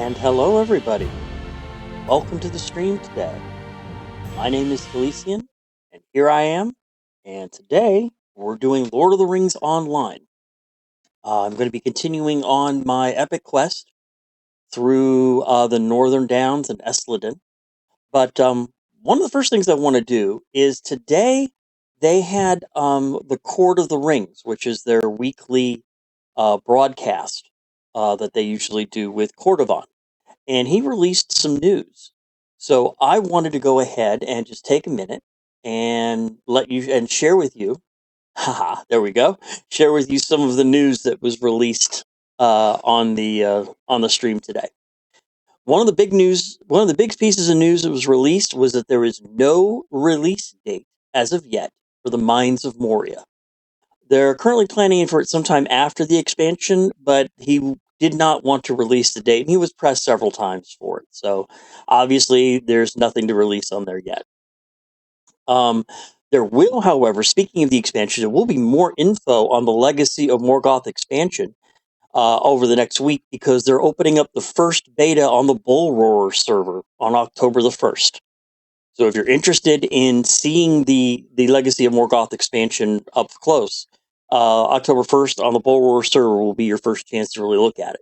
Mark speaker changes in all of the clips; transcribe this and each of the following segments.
Speaker 1: And hello, everybody. Welcome to the stream today. My name is Felician, and here I am. And today we're doing Lord of the Rings Online. I'm going to be continuing on my epic quest through the Northern Downs and Esledon. But one of the first things I want to do is today they had the Court of the Rings, which is their weekly broadcast that they usually do with Cordovan. And he released some news. So I wanted to go ahead and just take a minute and let you and share with you. Haha, there we go. Share with you some of the news that was released on the stream today. One of the big pieces of news that was released was that there is no release date as of yet for the Mines of Moria. They're currently planning for it sometime after the expansion, but he did not want to release the date, and he was pressed several times for it. So obviously, there's nothing to release on there yet. There will, however, speaking of the expansion, there will be more info on the Legacy of Morgoth expansion over the next week because they're opening up the first beta on the Bull Roarer server on October the 1st. So if you're interested in seeing the Legacy of Morgoth expansion up close, October 1st on the Bull Roarer server will be your first chance to really look at it.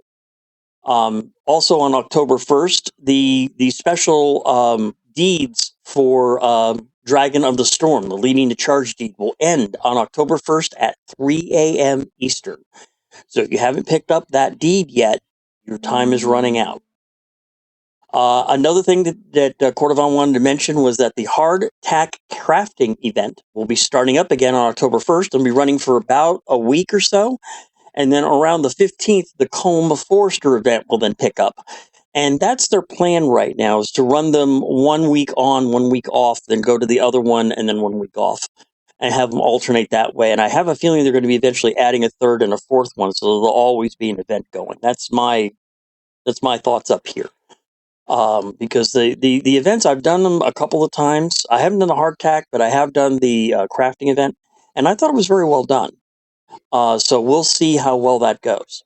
Speaker 1: Also on October 1st, the special deeds for Dragon of the Storm, the Leading to Charge deed, will end on October 1st at 3 a.m. Eastern. So if you haven't picked up that deed yet, your time is running out. Another thing that Cordovan wanted to mention was that the hardtack crafting event will be starting up again on October 1st. It'll be running for about a week or so. And then around the 15th, the Colm Forester event will then pick up. And that's their plan right now, is to run them 1 week on, 1 week off, then go to the other one, and then 1 week off, and have them alternate that way. And I have a feeling they're going to be eventually adding a third and a fourth one, so there'll always be an event going. That's my thoughts up here. Because the events, I've done them a couple of times. I haven't done the hardtack, but I have done the crafting event, and I thought it was very well done. So we'll see how well that goes.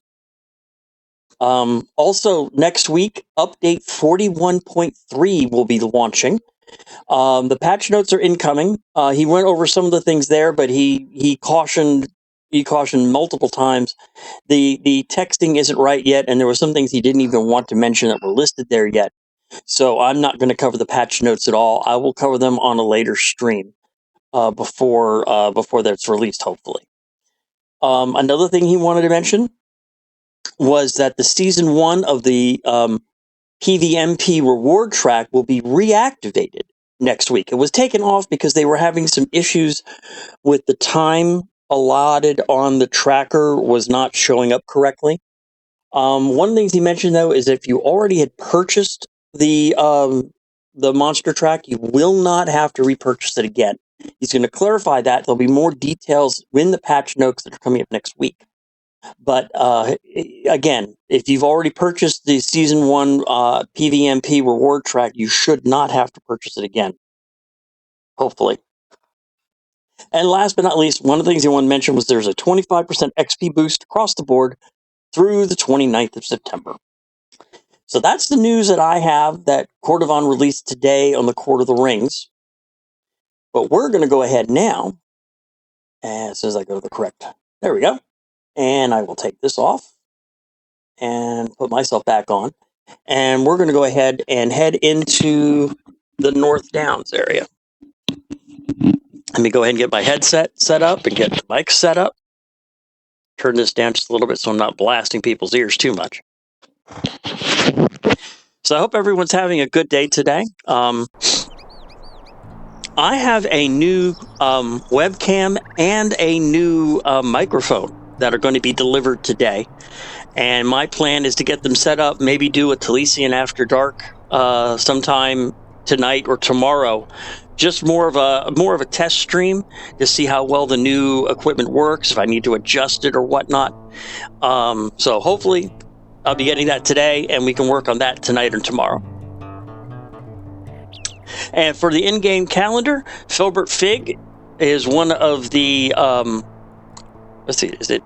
Speaker 1: Also, next week, update 41.3 will be launching. The patch notes are incoming. He went over some of the things there, but he cautioned multiple times the texting isn't right yet, and there were some things he didn't even want to mention that were listed there yet. So I'm not going to cover the patch notes at all. I will cover them on a later stream before that's released, hopefully. Another thing he wanted to mention was that the season 1 of the PVMP reward track will be reactivated next week. It was taken off because they were having some issues with the time allotted on the tracker was not showing up correctly. One of the things he mentioned, though, is if you already had purchased the monster track, you will not have to repurchase it again. He's going to clarify that. There'll be more details in the patch notes that are coming up next week. But again, if you've already purchased the Season 1 PVMP reward track, you should not have to purchase it again. Hopefully. And last but not least, one of the things he wanted to mention was there's a 25% XP boost across the board through the 29th of September. So that's the news that I have that Cordovan released today on the Court of the Rings. But we're going to go ahead now, as soon as I go to the correct... There we go. And I will take this off and put myself back on. And we're going to go ahead and head into the North Downs area. Let me go ahead and get my headset set up and get the mic set up. Turn this down just a little bit so I'm not blasting people's ears too much. So I hope everyone's having a good day today. I have a new webcam and a new microphone that are going to be delivered today. And my plan is to get them set up, maybe do a Talisian After Dark sometime tonight or tomorrow. Just more of a test stream to see how well the new equipment works, if I need to adjust it or whatnot. So hopefully I'll be getting that today, and we can work on that tonight or tomorrow. And for the in-game calendar, Filbert Fig is one of the let's see, is it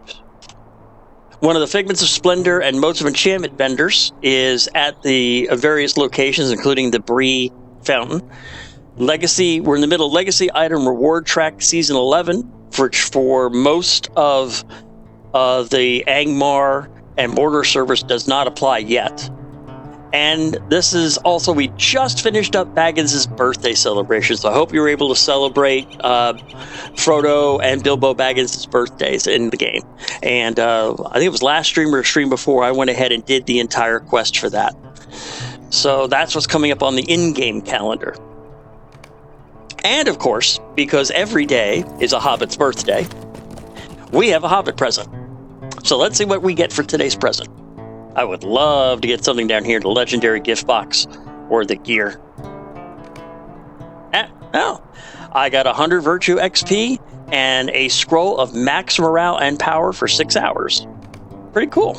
Speaker 1: One of the Figments of Splendor and Modes of Enchantment vendors is at the various locations, including the Bree Fountain. Legacy, we're in the middle of Legacy Item Reward Track Season 11, for most of the Angmar and Border servers does not apply yet. And this is also, we just finished up Baggins' birthday celebration, so I hope you were able to celebrate Frodo and Bilbo Baggins' birthdays in the game. And I think it was last stream or stream before, I went ahead and did the entire quest for that. So that's what's coming up on the in-game calendar. And of course, because every day is a Hobbit's birthday, we have a Hobbit present. So let's see what we get for today's present. I would love to get something down here, the legendary gift box or the gear. Oh, I got 100 Virtue XP and a scroll of max morale and power for 6 hours. Pretty cool.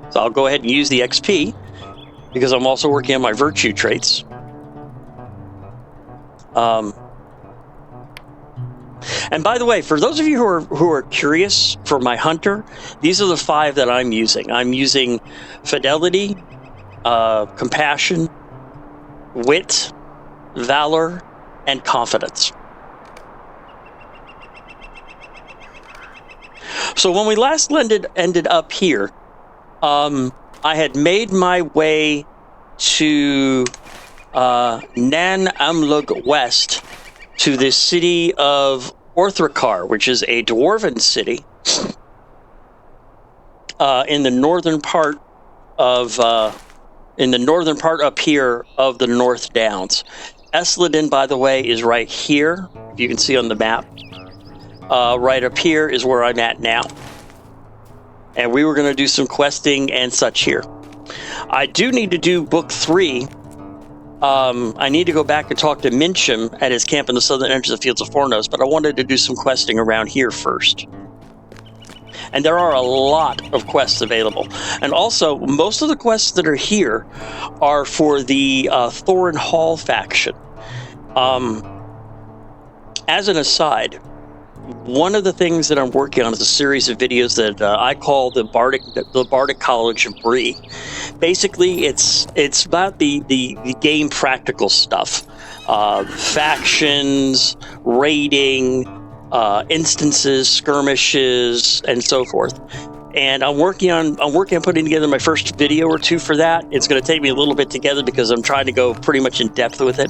Speaker 1: So I'll go ahead and use the XP because I'm also working on my Virtue traits. And by the way, for those of you who are curious for my hunter, these are the 5 that I'm using. I'm using Fidelity, Compassion, Wit, Valor, and Confidence. So when we last ended up here, I had made my way to Nan Amlug West, to the city of Orthrakar, which is a dwarven city in the northern part up here of the North Downs. Esladin, by the way, is right here. If you can see on the map, right up here is where I'm at now. And we were going to do some questing and such here. I do need to do book 3. I need to go back and talk to Mincham at his camp in the southern edge of the Fields of Fornost, but I wanted to do some questing around here first. And there are a lot of quests available. And also, most of the quests that are here are for the Thorin Hall faction. As an aside, one of the things that I'm working on is a series of videos that I call the Bardic College of Bree. Basically, it's about the game practical stuff, factions, raiding, instances, skirmishes, and so forth. And I'm working on putting together my first video or 2 for that. It's going to take me a little bit together because I'm trying to go pretty much in depth with it.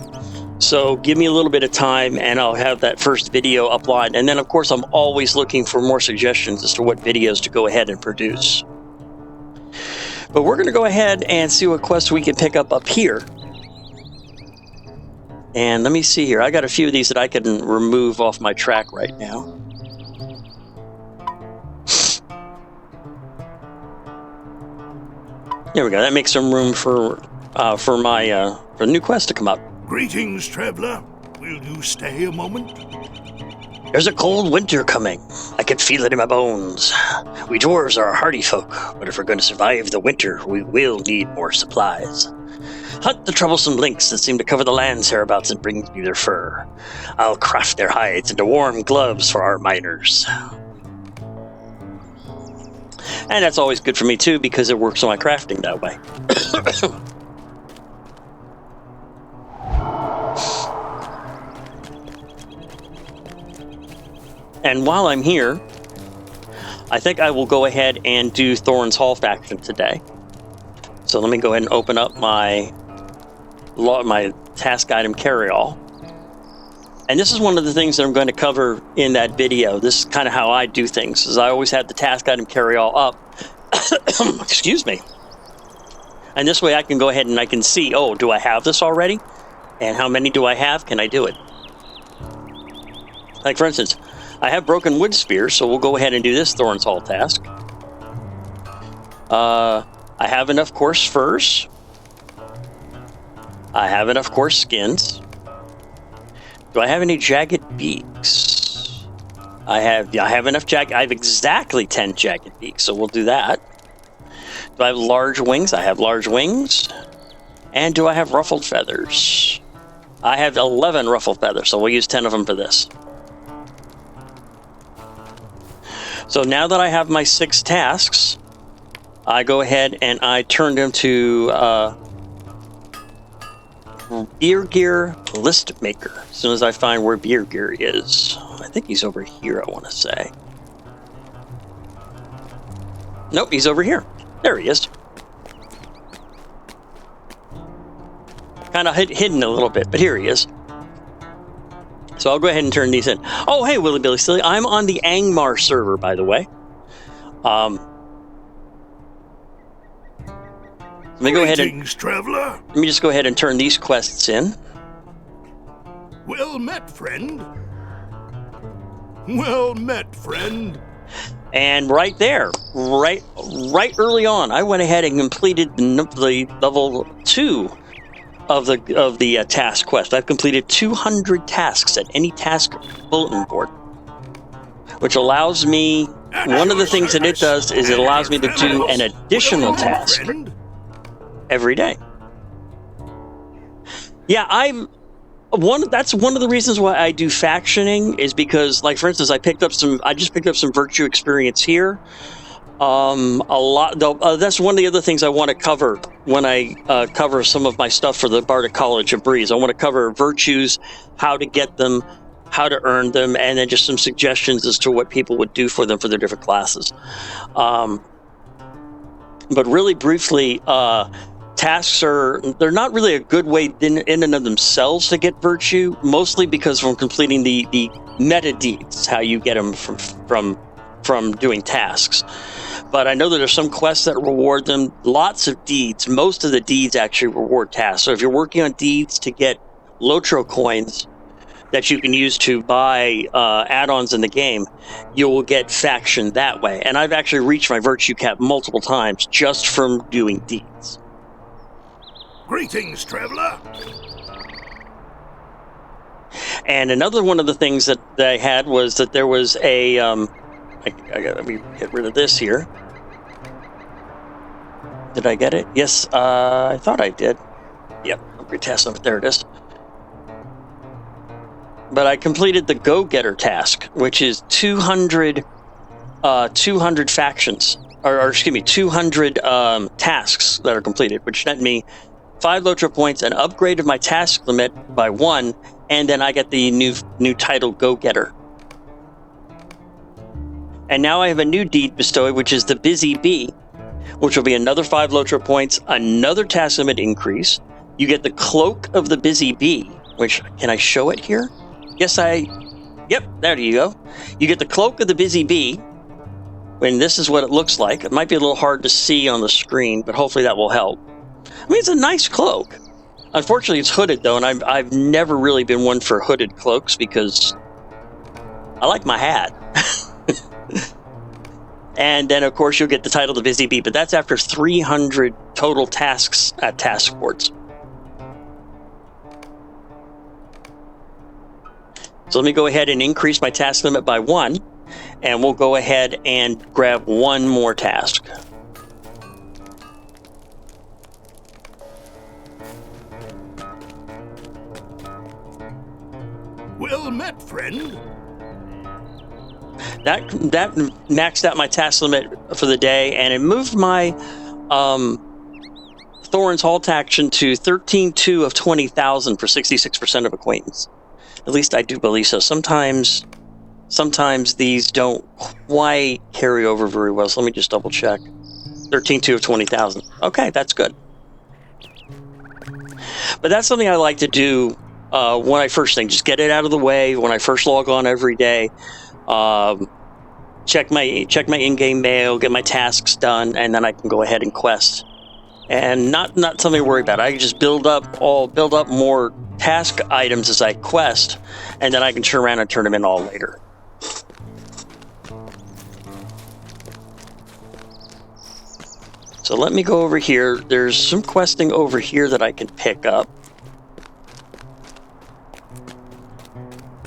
Speaker 1: So give me a little bit of time and I'll have that first video uploaded. And then, of course, I'm always looking for more suggestions as to what videos to go ahead and produce. But we're going to go ahead and see what quests we can pick up here. And let me see here. I got a few of these that I can remove off my track right now. There we go. That makes some room for the new quest to come up.
Speaker 2: Greetings, traveler. Will you stay a moment?
Speaker 1: There's a cold winter coming. I can feel it in my bones. We dwarves are a hardy folk, but if we're going to survive the winter, we will need more supplies. Hunt the troublesome lynx that seem to cover the lands hereabouts and bring me their fur. I'll craft their hides into warm gloves for our miners. And that's always good for me too, because it works on my crafting that way. And while I'm here, I think I will go ahead and do Thorin's Hall faction today. So let me go ahead and open up my task item carryall. And this is one of the things that I'm going to cover in that video. This is kind of how I do things, is I always have the task item carryall up. Excuse me. And this way I can go ahead and I can see, oh, do I have this already? And how many do I have? Can I do it? Like, for instance, I have broken wood spears, so we'll go ahead and do this Thorin's Hall task. I have enough coarse furs. I have enough coarse skins. Do I have any jagged beaks? I have enough jagged. I have exactly 10 jagged beaks, so we'll do that. Do I have large wings? I have large wings. And do I have ruffled feathers? I have 11 ruffled feathers, so we'll use 10 of them for this. So now that I have my 6 tasks, I go ahead and I turn them to Beer Gear List Maker. As soon as I find where Beer Gear is. I think he's over here, I want to say. Nope, he's over here. There he is. Kind of hidden a little bit, but here he is. So I'll go ahead and turn these in. Oh, hey, Willy Billy Silly. I'm on the Angmar server, by the way. Let me go ahead and...
Speaker 2: traveler.
Speaker 1: Let me just go ahead and turn these quests in.
Speaker 2: Well met, friend. Well met, friend.
Speaker 1: And right there, right early on, I went ahead and completed the level 2 of the task quest. I've completed 200 tasks at any task bulletin board, which allows me. One of the things that it does is it allows me to do an additional task every day. Yeah, that's one of the reasons why I do factioning is because, like, for instance, I just picked up some virtue experience here. That's one of the other things I want to cover when I cover some of my stuff for the Bardic College of Breeze. I want to cover virtues, how to get them, how to earn them, and then just some suggestions as to what people would do for them for their different classes. But really briefly, tasks they're not really a good way in and of themselves to get virtue, mostly because from completing the meta deeds, how you get them from doing tasks. But I know that there's some quests that reward them. Lots of deeds. Most of the deeds actually reward tasks. So if you're working on deeds to get LOTRO coins that you can use to buy add-ons in the game, you will get faction that way. And I've actually reached my virtue cap multiple times just from doing deeds.
Speaker 2: Greetings, traveler.
Speaker 1: And another one of the things that I had was that there was a... let me get rid of this here. Did I get it? Yes, I thought I did. Yep, upgrade task number. There it is. But I completed the Go-Getter task, which is 200 factions, or excuse me, 200 tasks that are completed, which net me 5 LOTRO points, an upgrade of my task limit by 1, and then I get the new title Go-Getter. And now I have a new deed bestowed, which is the Busy Bee, which will be another 5 LOTRO points, another task limit increase. You get the Cloak of the Busy Bee, which, can I show it here? Yes, yep, there you go. You get the Cloak of the Busy Bee, and this is what it looks like. It might be a little hard to see on the screen, but hopefully that will help. I mean, it's a nice cloak. Unfortunately, it's hooded, though, and I've never really been one for hooded cloaks because I like my hat. And then, of course, you'll get the title The Busy Bee, but that's after 300 total tasks at task boards. So let me go ahead and increase my task limit by 1, and we'll go ahead and grab one more task.
Speaker 2: Well met, friend.
Speaker 1: That maxed out my task limit for the day, and it moved my Thorin's Halt action to 13.2 of 20,000 for 66% of acquaintance. At least I do believe so. Sometimes these don't quite carry over very well, so let me just double check. 13.2 of 20,000. Okay, that's good. But that's something I like to do when I first thing. Just get it out of the way when I first log on every day. Check my in-game mail, get my tasks done, and then I can go ahead and quest. And not something to worry about. I can just build up more task items as I quest, and then I can turn around and turn them in all later. So let me go over here. There's some questing over here that I can pick up.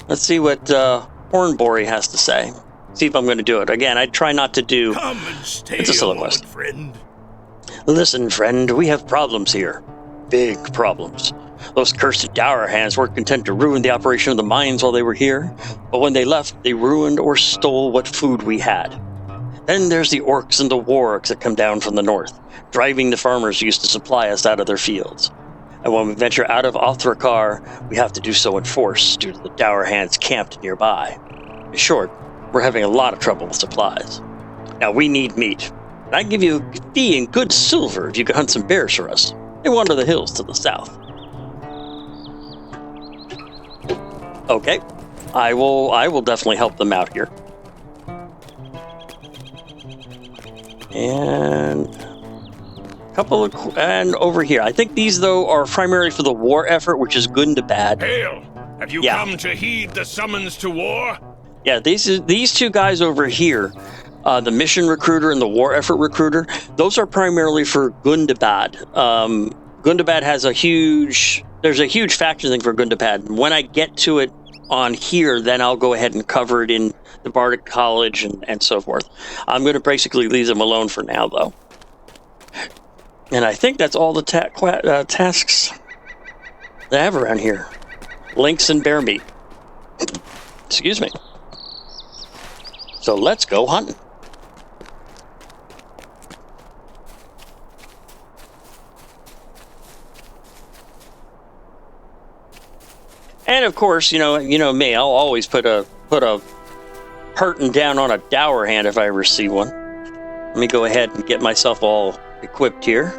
Speaker 1: Let's see what Hornbury has to say. See if I'm going to do it. Again, I try not to do...
Speaker 2: Come and stay
Speaker 1: it's a solo
Speaker 2: moment,
Speaker 1: quest.
Speaker 2: Friend.
Speaker 1: Listen, friend, we have problems here. Big problems. Those cursed dour hands weren't content to ruin the operation of the mines while they were here, but when they left, they ruined or stole what food we had. Then there's the orcs and the wargs that come down from the north, driving the farmers who used to supply us out of their fields. And when we venture out of Othrakar, we have to do so in force due to the dour hands camped nearby. In short, we're having a lot of trouble with supplies. Now we need meat. And I'd give you a fee in good silver if you could hunt some bears for us. They wander the hills to the south. Okay, I will definitely help them out here. And and over here. I think these though are primarily for the war effort, which is good and bad.
Speaker 2: Hail! Have you come to heed the summons to war?
Speaker 1: Yeah, these two guys over here, the mission recruiter and the war effort recruiter, those are primarily for Gundabad. Gundabad has there's a huge faction thing for Gundabad. When I get to it on here, then I'll go ahead and cover it in the Bardic College and so forth. I'm going to basically leave them alone for now, though. And I think that's all the tasks that I have around here. Lynx and bear meat. Excuse me. So let's go hunting. And of course, you know me. I'll always put a hurtin' down on a dour hand if I ever see one. Let me go ahead and get myself all equipped here.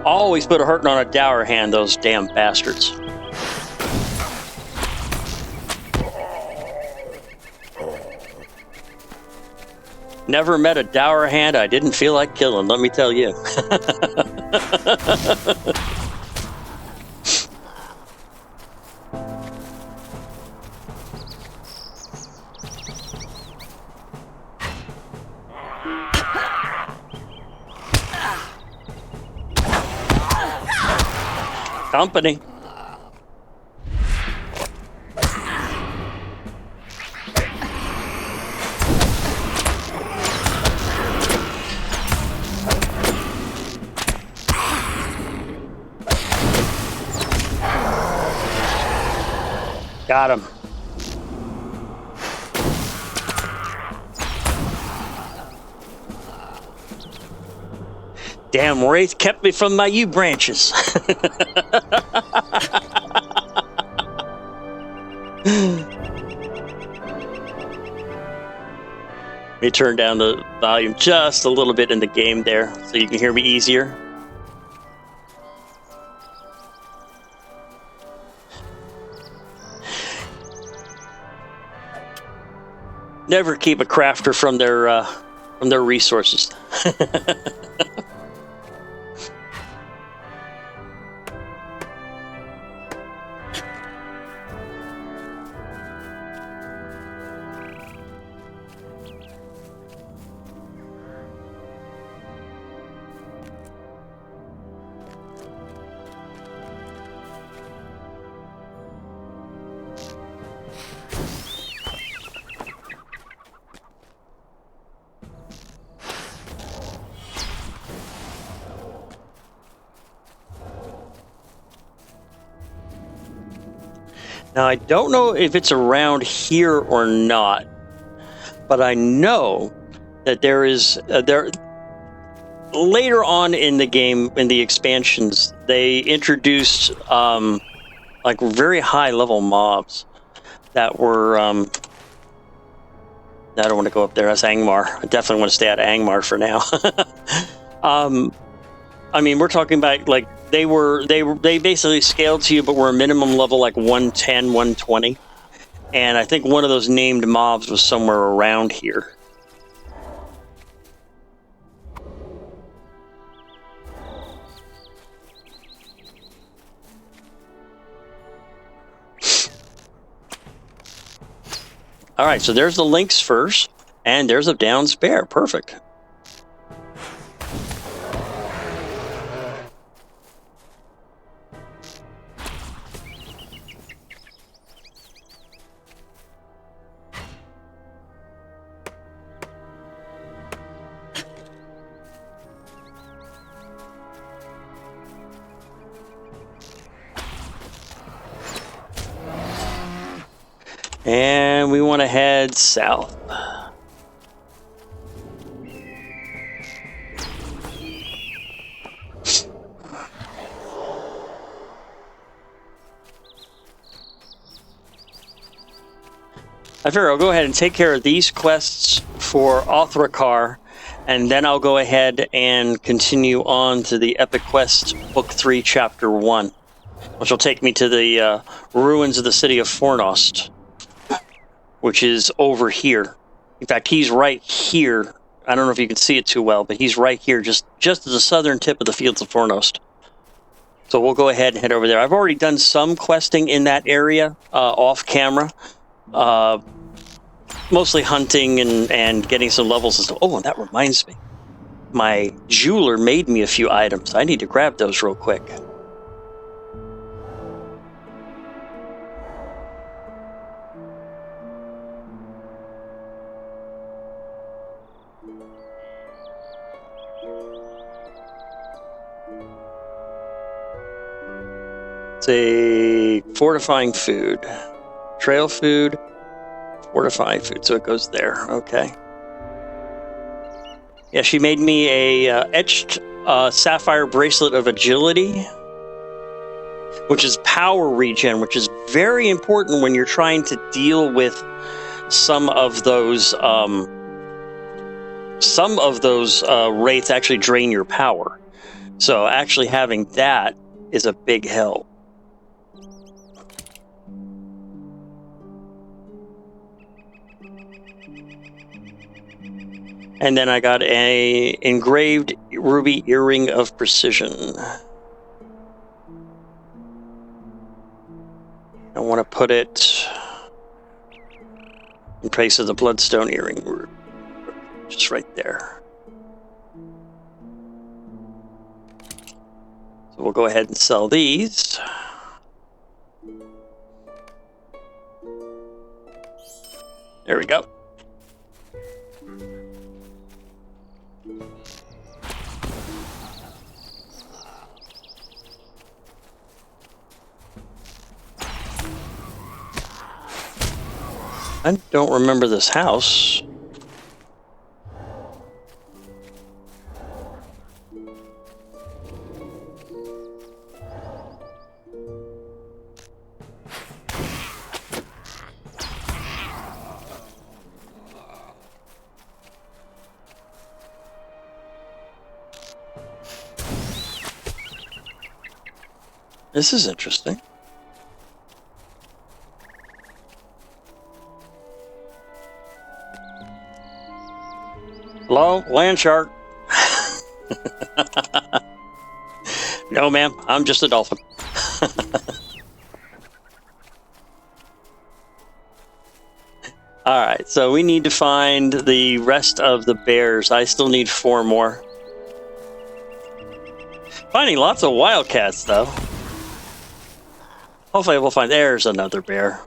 Speaker 1: Always put a hurtin' on a dour hand, those damn bastards. Never met a dour hand I didn't feel like killing, let me tell you. Company. Got him. Damn wraith kept me from my yew branches. Let me turn down the volume just a little bit in the game there so you can hear me easier. Never keep a crafter from their resources. Now, I don't know if it's around here or not, but I know that there is later on in the game, in the expansions, they introduced like very high level mobs that were I don't want to go up there as Angmar. I definitely want to stay out of Angmar for now. I mean, we're talking about like they basically scaled to you, but were a minimum level like 110, 120. And I think one of those named mobs was somewhere around here. All right, so there's the lynx first, and there's a down spare. Perfect. And we want to head south. I figure I'll go ahead and take care of these quests for Othrakar, and then I'll go ahead and continue on to the Epic Quest Book 3, Chapter 1, which will take me to the ruins of the city of Fornost, which is over here. In fact, he's right here. I don't know if you can see it too well, but he's right here, just at the southern tip of the fields of Fornost. So we'll go ahead and head over there. I've already done some questing in that area off camera. Mostly hunting and getting some levels and stuff. Oh, and that reminds me. My jeweler made me a few items. I need to grab those real quick. It's a fortifying food. Trail food. Fortifying food, so it goes there. Okay. Yeah, she made me a etched sapphire bracelet of agility, which is power regen, which is very important when you're trying to deal with some of those wraiths actually drain your power. So actually having that is a big help. And then I got a engraved ruby earring of precision. I want to put it in place of the bloodstone earring, just right there. So we'll go ahead and sell these. There we go. I don't remember this house. This is interesting. Hello, land shark. No, ma'am, I'm just a dolphin. All right, so we need to find the rest of the bears. I still need 4 more. Finding lots of wildcats, though. Hopefully we'll find... There's another bear.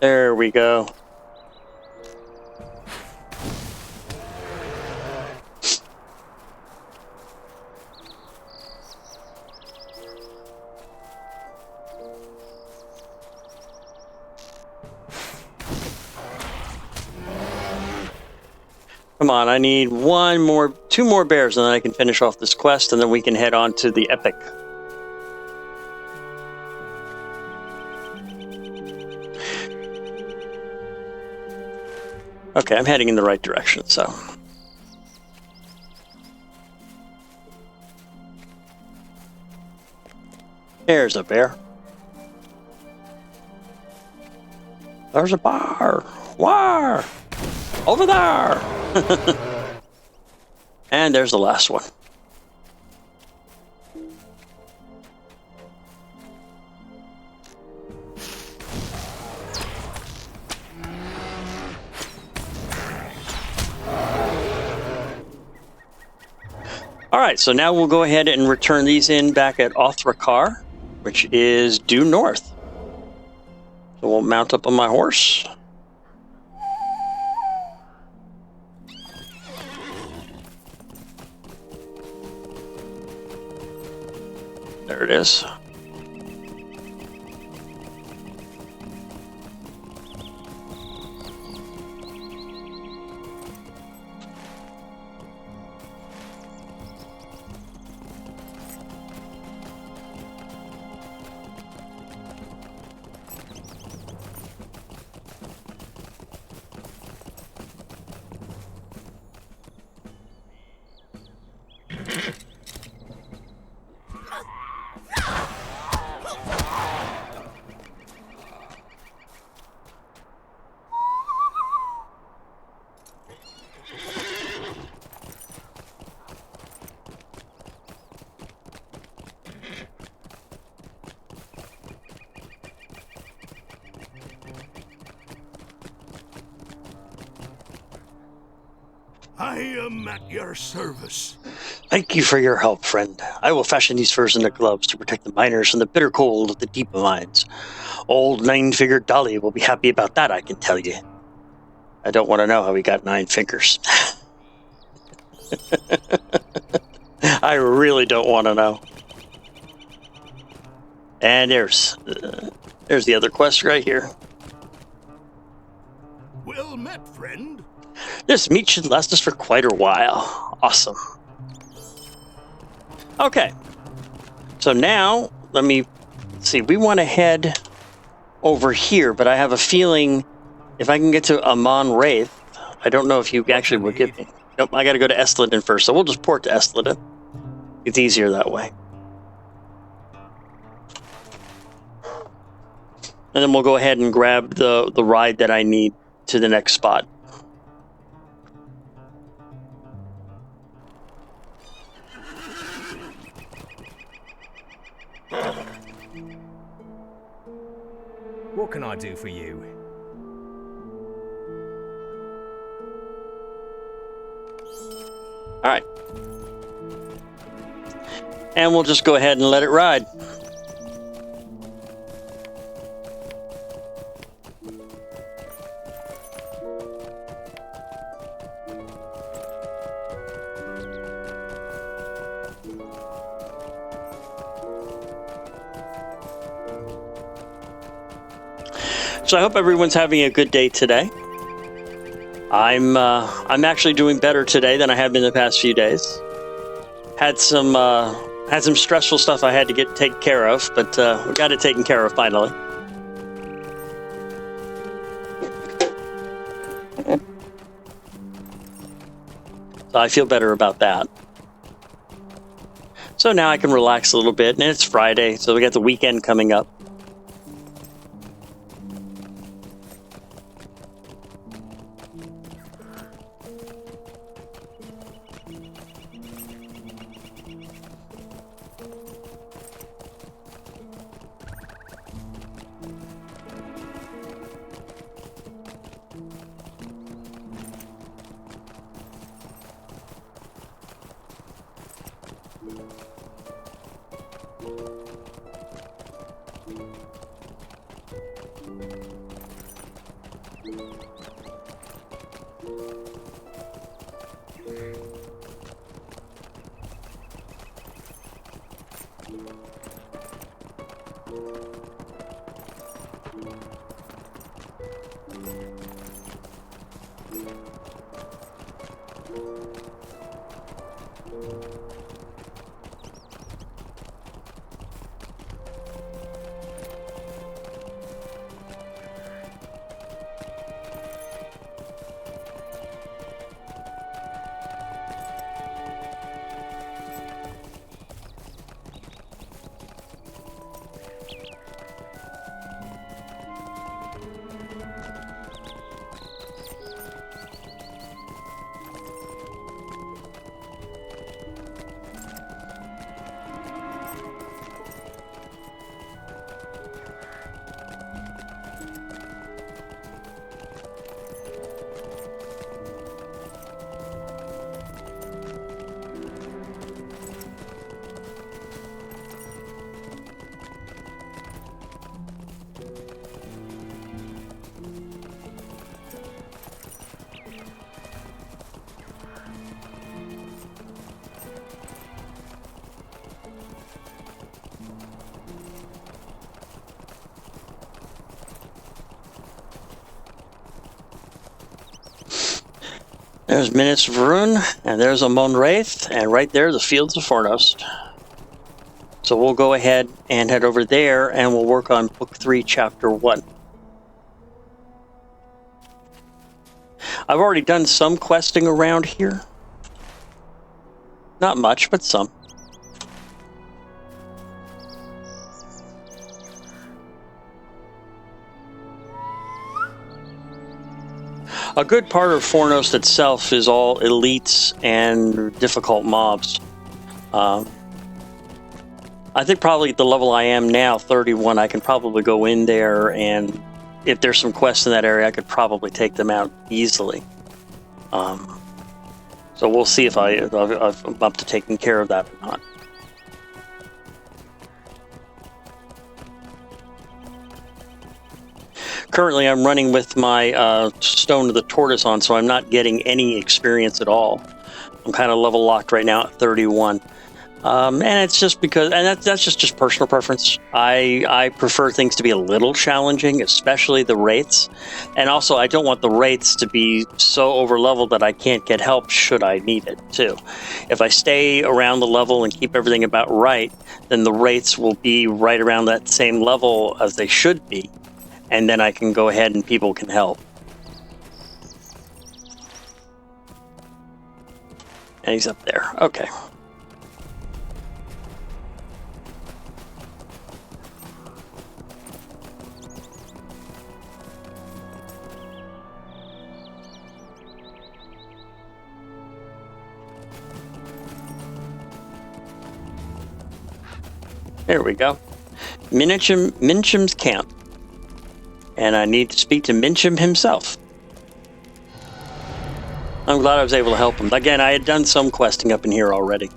Speaker 1: There we go. Come on, I need 2 more bears, and then I can finish off this quest, and then we can head on to the epic. Okay, I'm heading in the right direction, so... There's a bear. There's a bar. Where? Over there! And there's the last one. All right, so now we'll go ahead and return these in back at Othrakar, which is due north. So we'll mount up on my horse. There it is.
Speaker 2: I am at your service.
Speaker 1: Thank you for your help, friend. I will fashion these furs into gloves to protect the miners from the bitter cold of the deep mines. Old nine-fingered Dolly will be happy about that, I can tell you. I don't want to know how he got 9 fingers. I really don't want to know. And there's the other quest right here.
Speaker 2: Well met, friend.
Speaker 1: This meet should last us for quite a while. Awesome. Okay. So now, let me see. We want to head over here, but I have a feeling if I can get to Amon Wraith, I don't know if you actually will give me. Nope, I got to go to Estleden first, so we'll just port to Estleden. It's easier that way. And then we'll go ahead and grab the ride that I need to the next spot.
Speaker 3: What can I do for you?
Speaker 1: All right. And we'll just go ahead and let it ride. So I hope everyone's having a good day today. I'm actually doing better today than I have been the past few days. Had some stressful stuff I had to get taken care of, but we got it taken care of finally. So I feel better about that. So now I can relax a little bit, and it's Friday, so we got the weekend coming up. There's Minas Vrun, and there's a Monwraith, and right there, the Fields of Fornost. So we'll go ahead and head over there, and we'll work on Book 3, Chapter 1. I've already done some questing around here. Not much, but some. A good part of Fornost itself is all elites and difficult mobs. I think probably at the level I am now, 31, I can probably go in there, and if there's some quests in that area, I could probably take them out easily. So we'll see if I'm up to taking care of that or not. Currently, I'm running with my Stone of the Tortoise on, so I'm not getting any experience at all. I'm kind of level locked right now at 31. And it's just because, and that's just personal preference. I prefer things to be a little challenging, especially the wraiths. And also, I don't want the wraiths to be so over leveled that I can't get help should I need it too. If I stay around the level and keep everything about right, then the wraiths will be right around that same level as they should be. And then I can go ahead and people can help. And he's up there. Okay. There we go. Minchim's camp. And I need to speak to Minchim himself. I'm glad I was able to help him. Again, I had done some questing up in here already.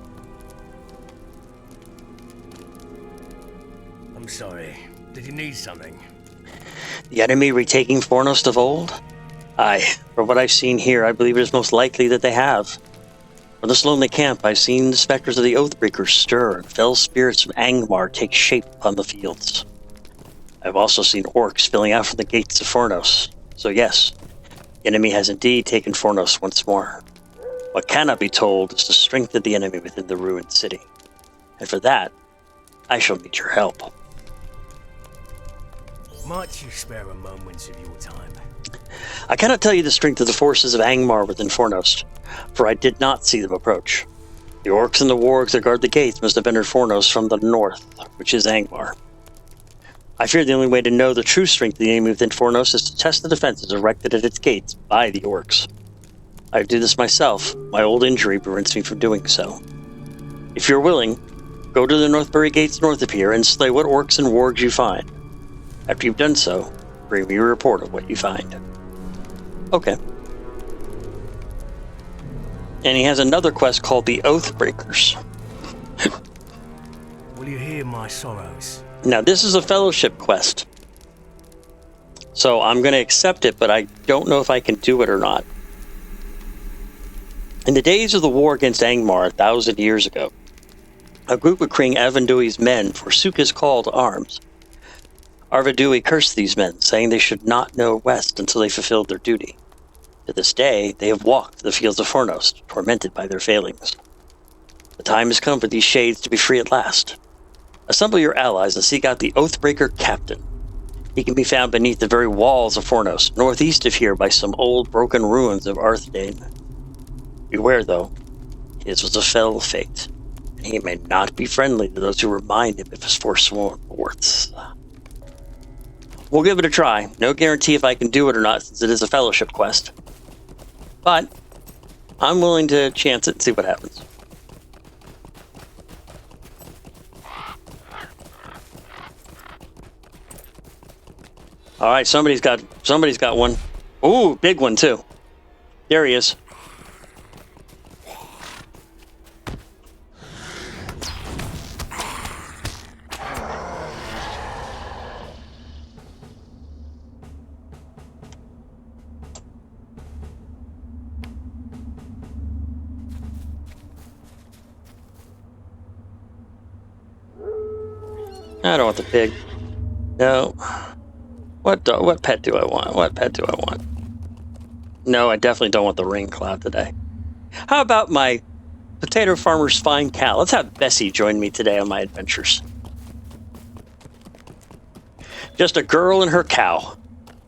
Speaker 3: I'm sorry. Did you need something?
Speaker 1: The enemy retaking Fornost of old? Aye, from what I've seen here, I believe it is most likely that they have. From this lonely camp, I've seen the specters of the Oathbreakers stir, and fell spirits from Angmar take shape upon the fields. I've also seen orcs spilling out from the gates of Fornost. So yes, the enemy has indeed taken Fornost once more. What cannot be told is the strength of the enemy within the ruined city. And for that, I shall need your help.
Speaker 3: Might you spare a moment of your time?
Speaker 1: I cannot tell you the strength of the forces of Angmar within Fornost, for I did not see them approach. The orcs and the wargs that guard the gates must have entered Fornost from the north, which is Angmar. I fear the only way to know the true strength of the enemy within Fornost is to test the defenses erected at its gates by the orcs. I do this myself. My old injury prevents me from doing so. If you're willing, go to the Northbury gates north of here and slay what orcs and wargs you find. After you've done so, bring me a report of what you find. Okay. And he has another quest called the Oathbreakers.
Speaker 3: Will you hear my sorrows?
Speaker 1: Now, this is a fellowship quest. So I'm going to accept it, but I don't know if I can do it or not. In the days of the war against Angmar 1,000 years ago, a group of King Arvendui's men forsook his call to arms. Arvendui cursed these men, saying they should not know west until they fulfilled their duty. To this day, they have walked the fields of Fornost, tormented by their failings. The time has come for these shades to be free at last. Assemble your allies and seek out the Oathbreaker Captain. He can be found beneath the very walls of Fornost, northeast of here by some old broken ruins of Arthdane. Beware, though. His was a fell fate, and he may not be friendly to those who remind him of his forsworn worths. We'll give it a try. No guarantee if I can do it or not, since it is a fellowship quest. But I'm willing to chance it and see what happens. All right, somebody's got one. Ooh, big one too. There he is. I don't want the pig. No. What pet do I want? What pet do I want? No, I definitely don't want the rain cloud today. How about my potato farmer's fine cow? Let's have Bessie join me today on my adventures. Just a girl and her cow.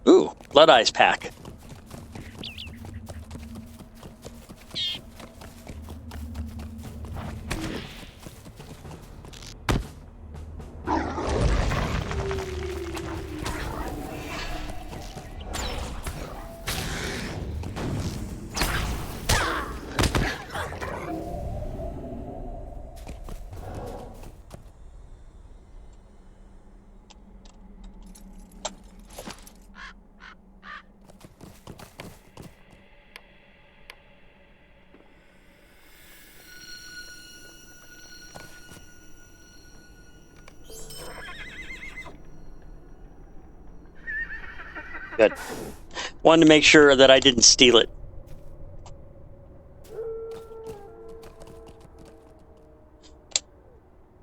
Speaker 1: Ooh, Blood Eyes pack. Good. Wanted to make sure that I didn't steal it.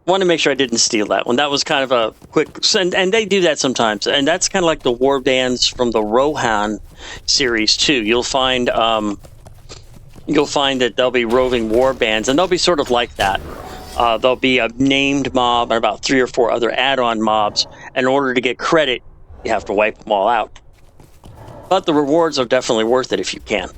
Speaker 1: Wanted to make sure I didn't steal that one. That was kind of a quick, and they do that sometimes, and that's kind of like the war bands from the Rohan series too. You'll find that there'll be roving war bands, and they'll be sort of like that. There'll be a named mob and about 3 or 4 other add-on mobs. In order to get credit, you have to wipe them all out. But the rewards are definitely worth it if you can.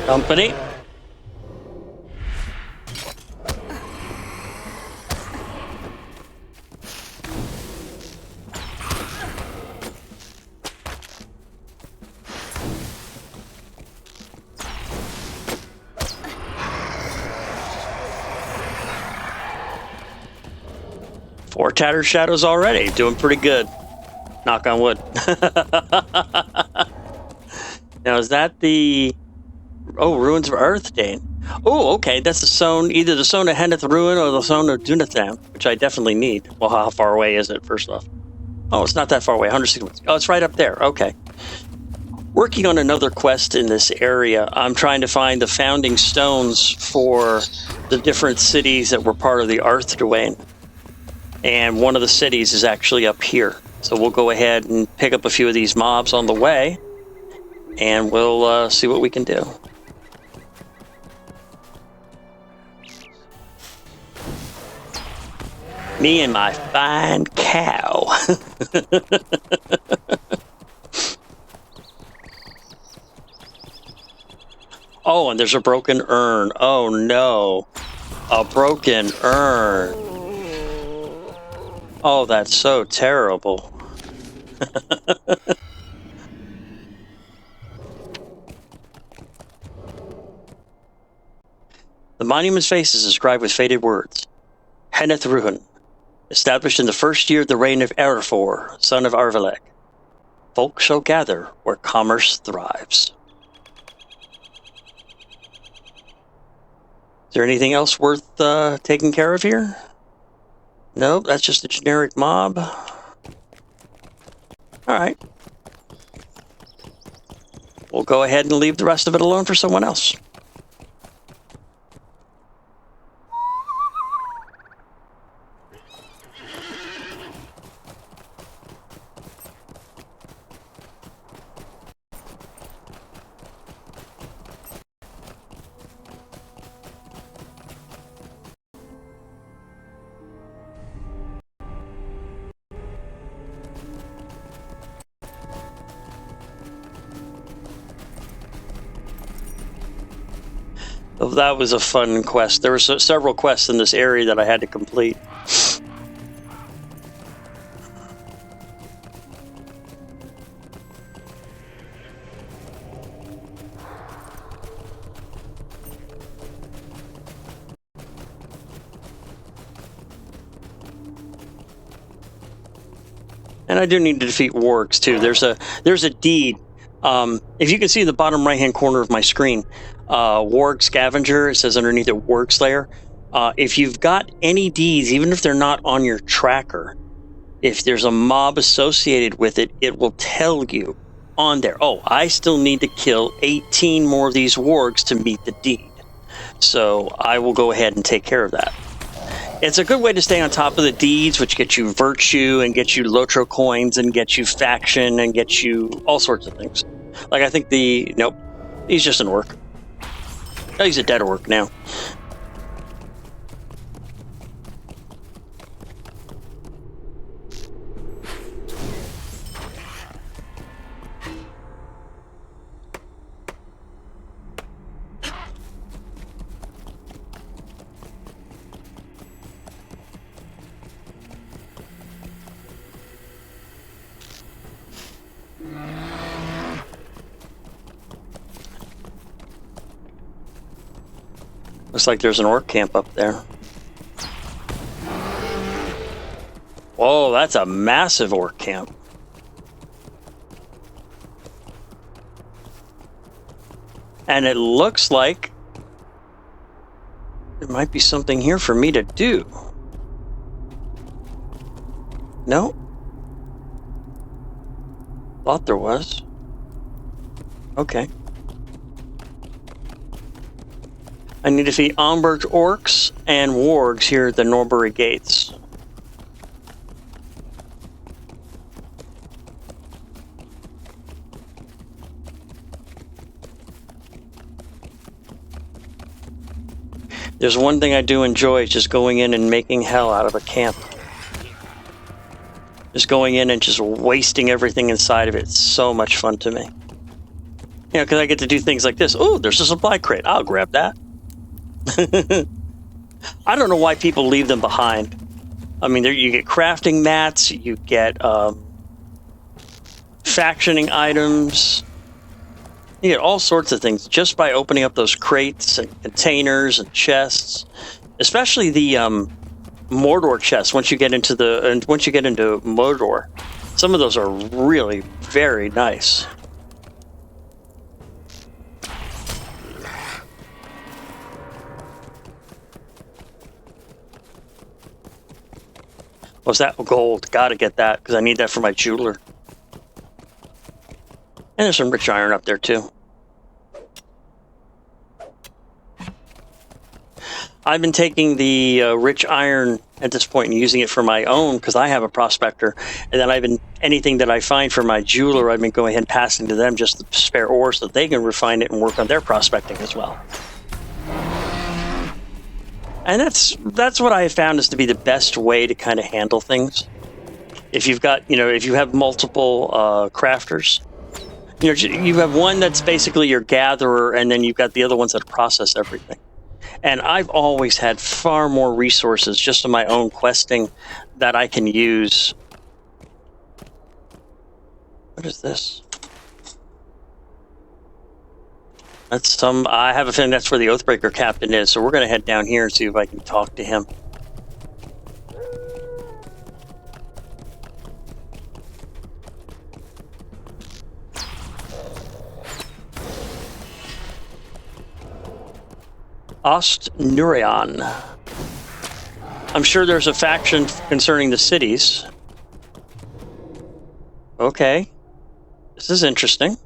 Speaker 1: Company. Four tattered shadows already. Doing pretty good. Knock on wood. Now, is that the... Oh, Ruins of Earthdane. Oh, okay. That's the zone, either the zone of Henneth Ruin or the zone of Dunatham, which I definitely need. Well, how far away is it, first off? Oh, it's not that far away. 160. Oh, it's right up there. Okay. Working on another quest in this area. I'm trying to find the founding stones for the different cities that were part of the Arthdain. And one of the cities is actually up here. So we'll go ahead and pick up a few of these mobs on the way, and we'll see what we can do. Me and my fine cow. Oh, and there's a broken urn. Oh no. A broken urn. Oh, that's so terrible. The monument's face is inscribed with faded words. Henneth Ruin. Established in the first year of the reign of Erifor, son of Arvelek. Folk shall gather where commerce thrives. Is there anything else worth taking care of here? Nope, that's just a generic mob. Alright. We'll go ahead and leave the rest of it alone for someone else. That was a fun quest. There were several quests in this area that I had to complete. And I do need to defeat wargs too. There's a deed. If you can see in the bottom right-hand corner of my screen, warg scavenger. It says underneath it, warg slayer. If you've got any deeds, even if they're not on your tracker, if there's a mob associated with it, it will tell you on there. Oh, I still need to kill 18 more of these wargs to meet the deed. So I will go ahead and take care of that. It's a good way to stay on top of the deeds, which gets you virtue and gets you LOTRO coins and gets you faction and gets you all sorts of things. Like I think nope, he's just an orc. Oh, he's a dead orc now. Looks like there's an orc camp up there. Whoa, that's a massive orc camp. And it looks like there might be something here for me to do. No? Thought there was. Okay. I need to defeat Omberg orcs and wargs here at the Norbury Gates. There's one thing I do enjoy, just going in and making hell out of a camp. Just going in and just wasting everything inside of it. It's so much fun to me. You know, because I get to do things like this. Oh, there's a supply crate. I'll grab that. I don't know why people leave them behind. I mean, you get crafting mats, you get factioning items, you get all sorts of things just by opening up those crates and containers and chests. Especially the Mordor chests. Once you get into Mordor, some of those are really very nice. What's that? Gold. Gotta get that, because I need that for my jeweler. And there's some rich iron up there, too. I've been taking the rich iron at this point and using it for my own, because I have a prospector. And then anything that I find for my jeweler, I've been going ahead and passing to them just the spare ore so that they can refine it and work on their prospecting as well. And that's what I have found is to be the best way to kind of handle things. If you've got, if you have multiple crafters, you have one that's basically your gatherer, and then you've got the other ones that process everything. And I've always had far more resources just in my own questing that I can use. What is this? I have a feeling that's where the Oathbreaker captain is, so we're going to head down here and see if I can talk to him. Ost-Nurion. I'm sure there's a faction concerning the cities. Okay. This is interesting.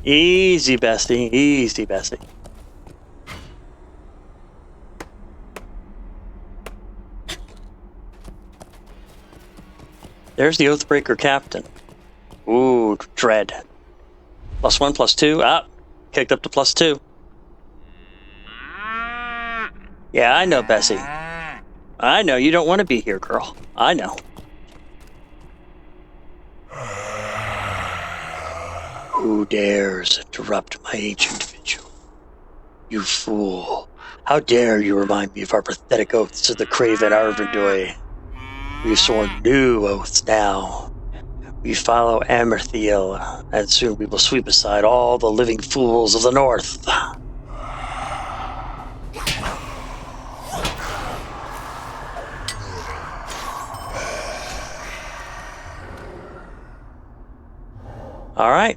Speaker 1: Easy, bestie. Easy, bestie. There's the Oathbreaker captain. Ooh, dread. +1, +2. Ah, kicked up to +2. Yeah, I know, Bessie. I know you don't want to be here, girl. I know. Who dares interrupt my ancient vigil? You fool. How dare you remind me of our pathetic oaths to the craven Arvendoy? We have sworn new oaths now. We follow Amerthiel, and soon we will sweep aside all the living fools of the north. All right.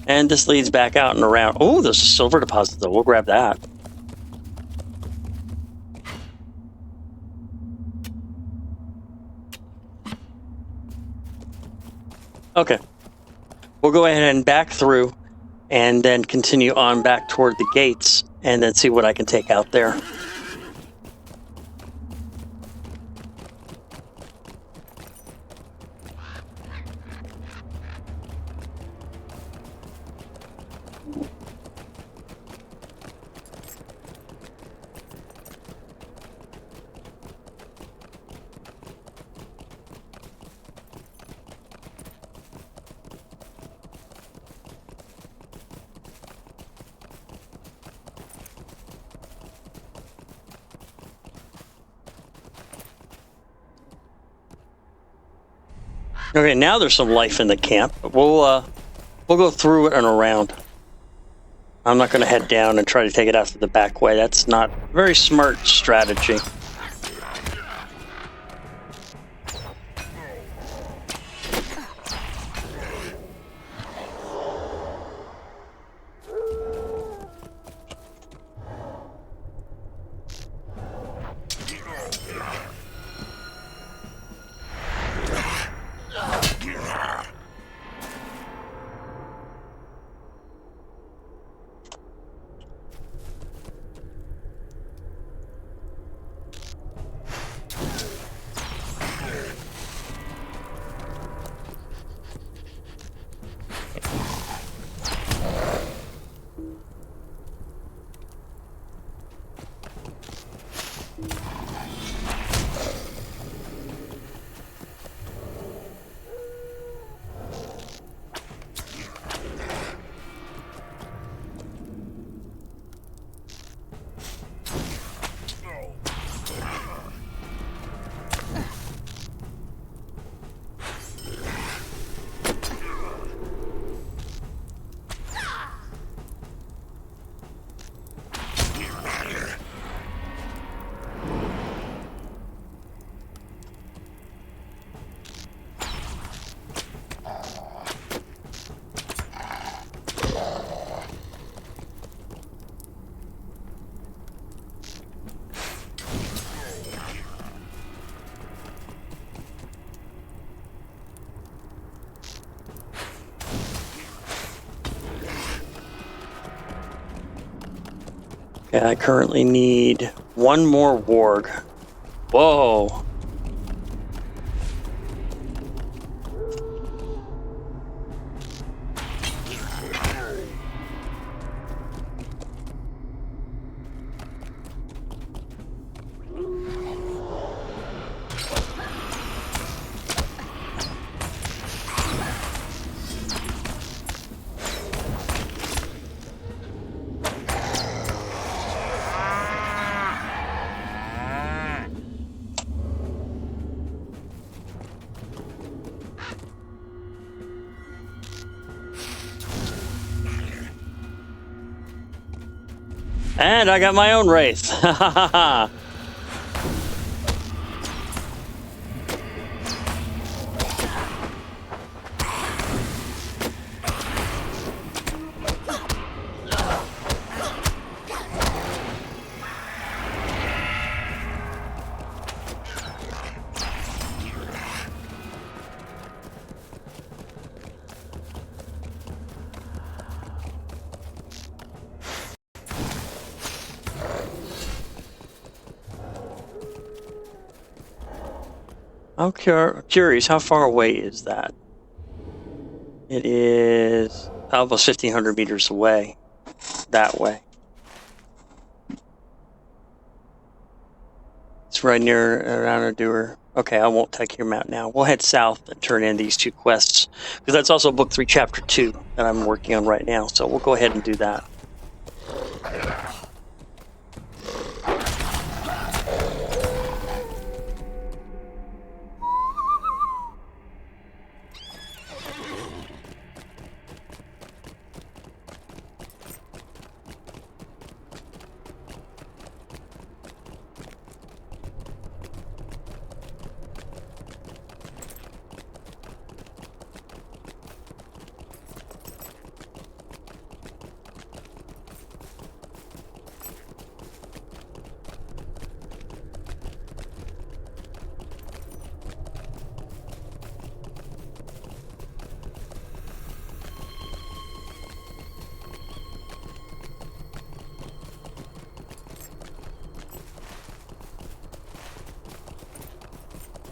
Speaker 1: And this leads back out and around. Oh, there's a silver deposit, though. We'll grab that. Okay. We'll go ahead and back through and then continue on back toward the gates and then see what I can take out there. Okay, now there's some life in the camp. But we'll go through it and around. I'm not going to head down and try to take it out through the back way. That's not a very smart strategy. Okay, I currently need one more warg. Whoa. And I got my own wraith. Ha ha ha ha. I'm curious, how far away is that? It is almost 1,500 meters away. That way. It's right near around Doer. Okay, I won't take your map now. We'll head south and turn in these 2 quests. Because that's also book 3, chapter 2 that I'm working on right now. So we'll go ahead and do that.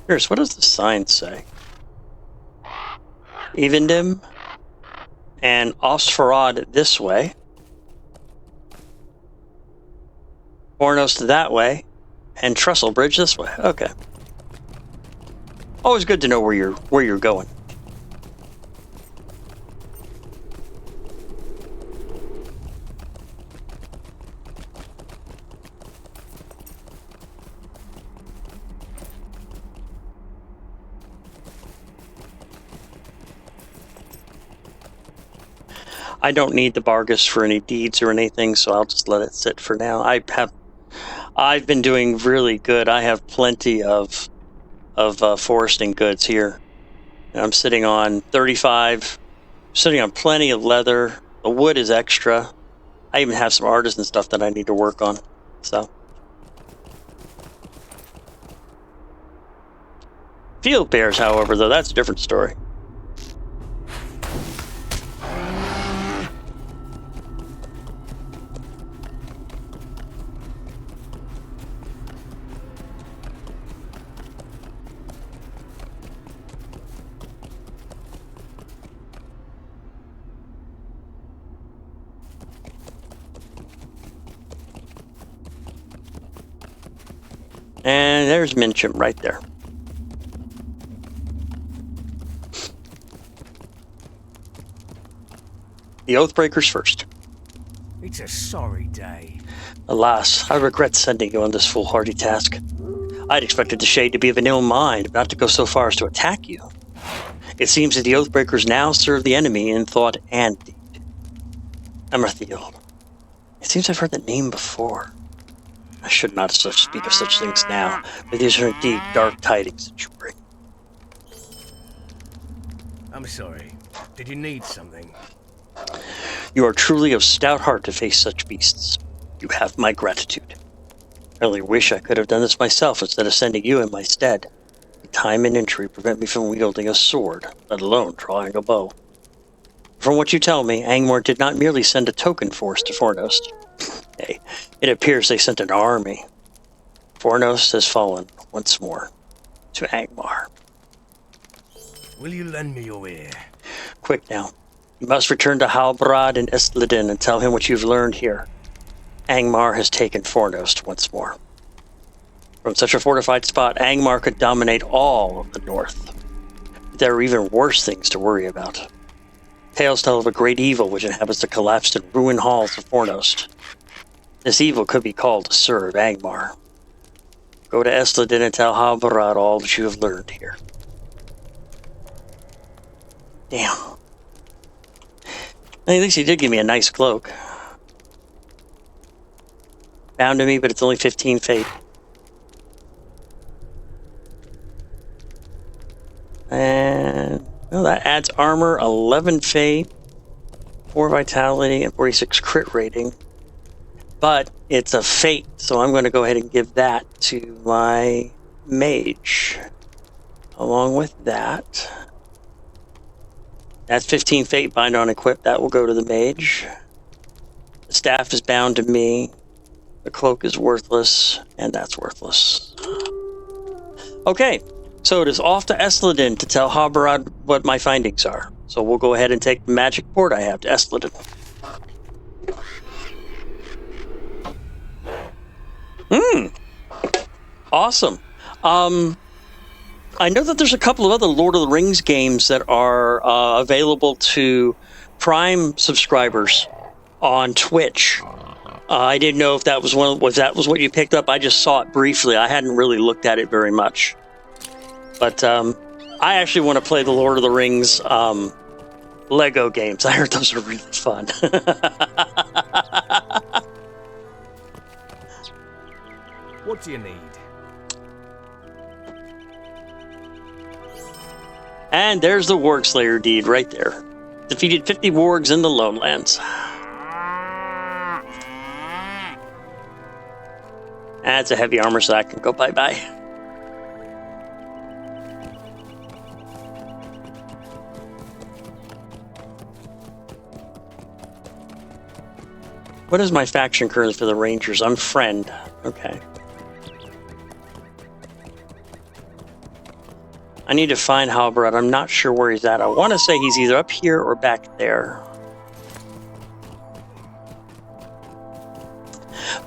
Speaker 1: Here's, what does the sign say? Evendim and Osfarad this way. Fornost that way. And Trestle Bridge this way. Okay. Always good to know where you're going. I don't need the Bargus for any deeds or anything, so I'll just let it sit for now. I've been doing really good. I have plenty of foresting goods here. And I'm sitting on 35, sitting on plenty of leather. The wood is extra. I even have some artisan stuff that I need to work on. So field bears, however, though, that's a different story. And there's Mincham right there. The Oathbreakers first.
Speaker 3: It's a sorry day.
Speaker 1: Alas, I regret sending you on this foolhardy task. I'd expected the Shade to be of an ill mind, not to go so far as to attack you. It seems that the Oathbreakers now serve the enemy in thought and deed. Emerthiel. It seems I've heard that name before. I should not speak of such things now, but these are indeed dark tidings that you bring.
Speaker 3: I'm sorry. Did you need something?
Speaker 1: You are truly of stout heart to face such beasts. You have my gratitude. I only wish I could have done this myself instead of sending you in my stead. But time and injury prevent me from wielding a sword, let alone drawing a bow. From what you tell me, Angmar did not merely send a token force to Fornost. Nay, it appears they sent an army. Fornost has fallen once more to Angmar.
Speaker 3: Will you lend me your ear?
Speaker 1: Quick now. You must return to Halbrad and Estleden and tell him what you've learned here. Angmar has taken Fornost once more. From such a fortified spot, Angmar could dominate all of the north. But there are even worse things to worry about. Tales tell of a great evil which inhabits the collapsed and ruined halls of Fornost. This evil could be called to serve Angmar. Go to Estleden and tell Halbrad all that you have learned here. Damn. At least he did give me a nice cloak. Bound to me, but it's only 15 fate. And well, that adds armor, 11 fate, 4 vitality, and 46 crit rating. But it's a fate, so I'm going to go ahead and give that to my mage. Along with that, that's 15 fate bind on equip. That will go to the mage. The staff is bound to me. The cloak is worthless, and that's worthless. Okay, So it is off to Esledin to tell Halbarad what my findings are. So we'll go ahead and take the magic port I have to Esledin. Awesome. I know that there's a couple of other Lord of the Rings games that are available to Prime subscribers on Twitch. I didn't know if that was what you picked up. I just saw it briefly. I hadn't really looked at it very much. But I actually want to play the Lord of the Rings Lego games. I heard those are really fun.
Speaker 3: What do you need?
Speaker 1: And there's the Warg Slayer deed right there. Defeated 50 wargs in the Lowlands. That's a heavy armor, so I can go bye-bye. What is my faction currently for the Rangers? I'm friend. Okay. I need to find Halbarad. I'm not sure where he's at. I want to say he's either up here or back there.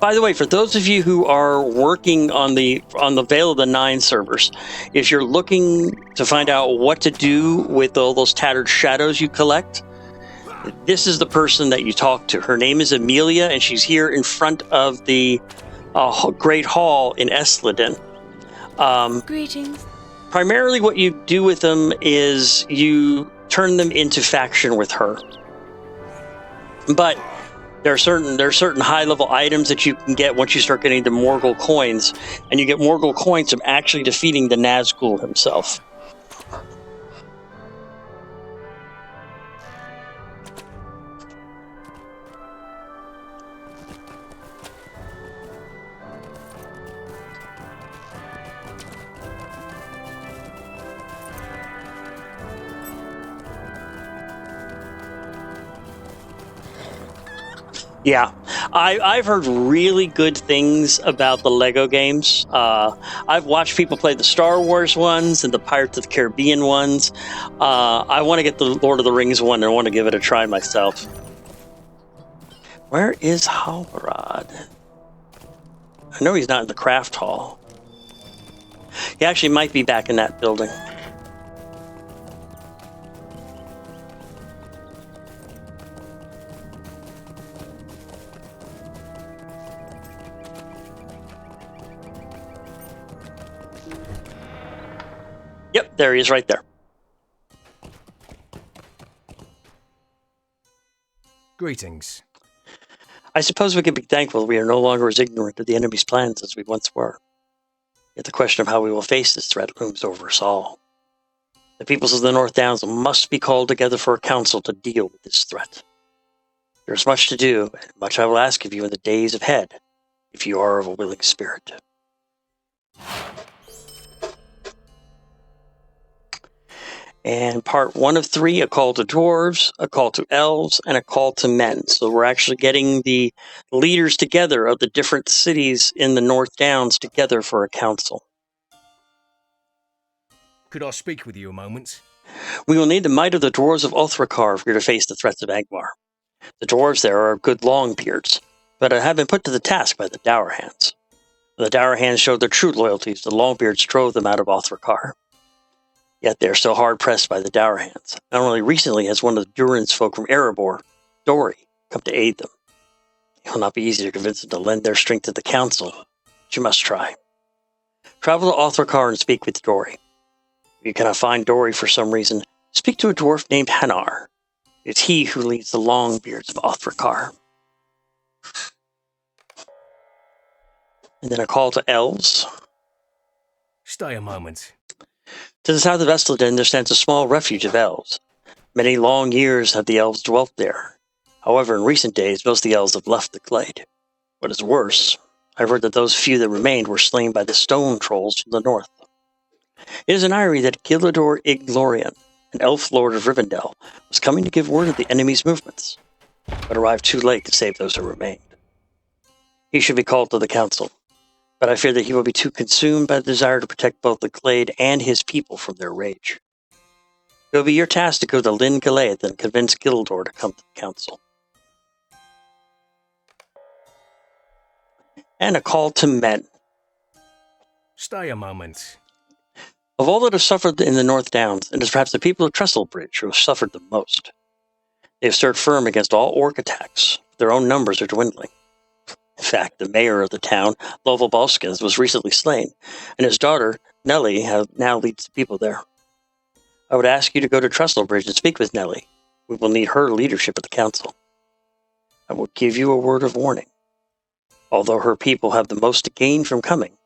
Speaker 1: By the way, for those of you who are working on the Veil of the Nine servers, if you're looking to find out what to do with all those tattered shadows you collect, this is the person that you talk to. Her name is Amelia, and she's here in front of the Great Hall in Esledin.
Speaker 4: Greetings.
Speaker 1: Primarily what you do with them is you turn them into faction with her. But there are certain high-level items that you can get once you start getting the Morgul coins, and you get Morgul coins from actually defeating the Nazgul himself. Yeah, I've heard really good things about the Lego games. I've watched people play the Star Wars ones and the Pirates of the Caribbean ones. I want to get the Lord of the Rings one and I want to give it a try myself. Where is Halbarad? I know he's not in the craft hall. He actually might be back in that building. Yep, there he is right there.
Speaker 3: Greetings.
Speaker 1: I suppose we can be thankful we are no longer as ignorant of the enemy's plans as we once were. Yet the question of how we will face this threat looms over us all. The peoples of the North Downs must be called together for a council to deal with this threat. There is much to do, and much I will ask of you in the days ahead, if you are of a willing spirit. And part 1 of 3, a call to dwarves, a call to elves, and a call to men. So we're actually getting the leaders together of the different cities in the North Downs together for a council.
Speaker 3: Could I speak with you a moment?
Speaker 1: We will need the might of the dwarves of Othrakar if we are to face the threats of Angmar. The dwarves there are good longbeards, but have been put to the task by the Dour Hands. When the Dour Hands showed their true loyalties, the longbeards drove them out of Othrakar. Yet they are still hard-pressed by the Dour Hands. Not only recently has one of the Durin's folk from Erebor, Dori, come to aid them. It will not be easy to convince them to lend their strength to the council, but you must try. Travel to Othrakar and speak with Dori. If you cannot find Dori for some reason, speak to a dwarf named Hanar. It's he who leads the Longbeards of Othrakar. And then a call to elves.
Speaker 3: Stay a moment.
Speaker 1: To the south of Esledin, there stands a small refuge of elves. Many long years have the elves dwelt there. However, in recent days, most of the elves have left the glade. What is worse, I've heard that those few that remained were slain by the stone trolls from the north. It is an irony that Gillador Iglorian, an elf lord of Rivendell, was coming to give word of the enemy's movements, but arrived too late to save those who remained. He should be called to the council. but I fear that he will be too consumed by the desire to protect both the Glade and his people from their rage. It will be your task to go to Lyn Galaeth and convince Gildor to come to the council. And a call to men.
Speaker 3: Stay a moment.
Speaker 1: Of all that have suffered in the North Downs, it is perhaps the people of Trestlebridge who have suffered the most. They have stood firm against all orc attacks. Their own numbers are dwindling. In fact, the mayor of the town, Lovell Balskins, was recently slain, and his daughter, Nellie, now leads the people there. I would ask you to go to Trestlebridge and speak with Nellie. We will need her leadership at the council. I will give you a word of warning. Although her people have the most to gain from coming,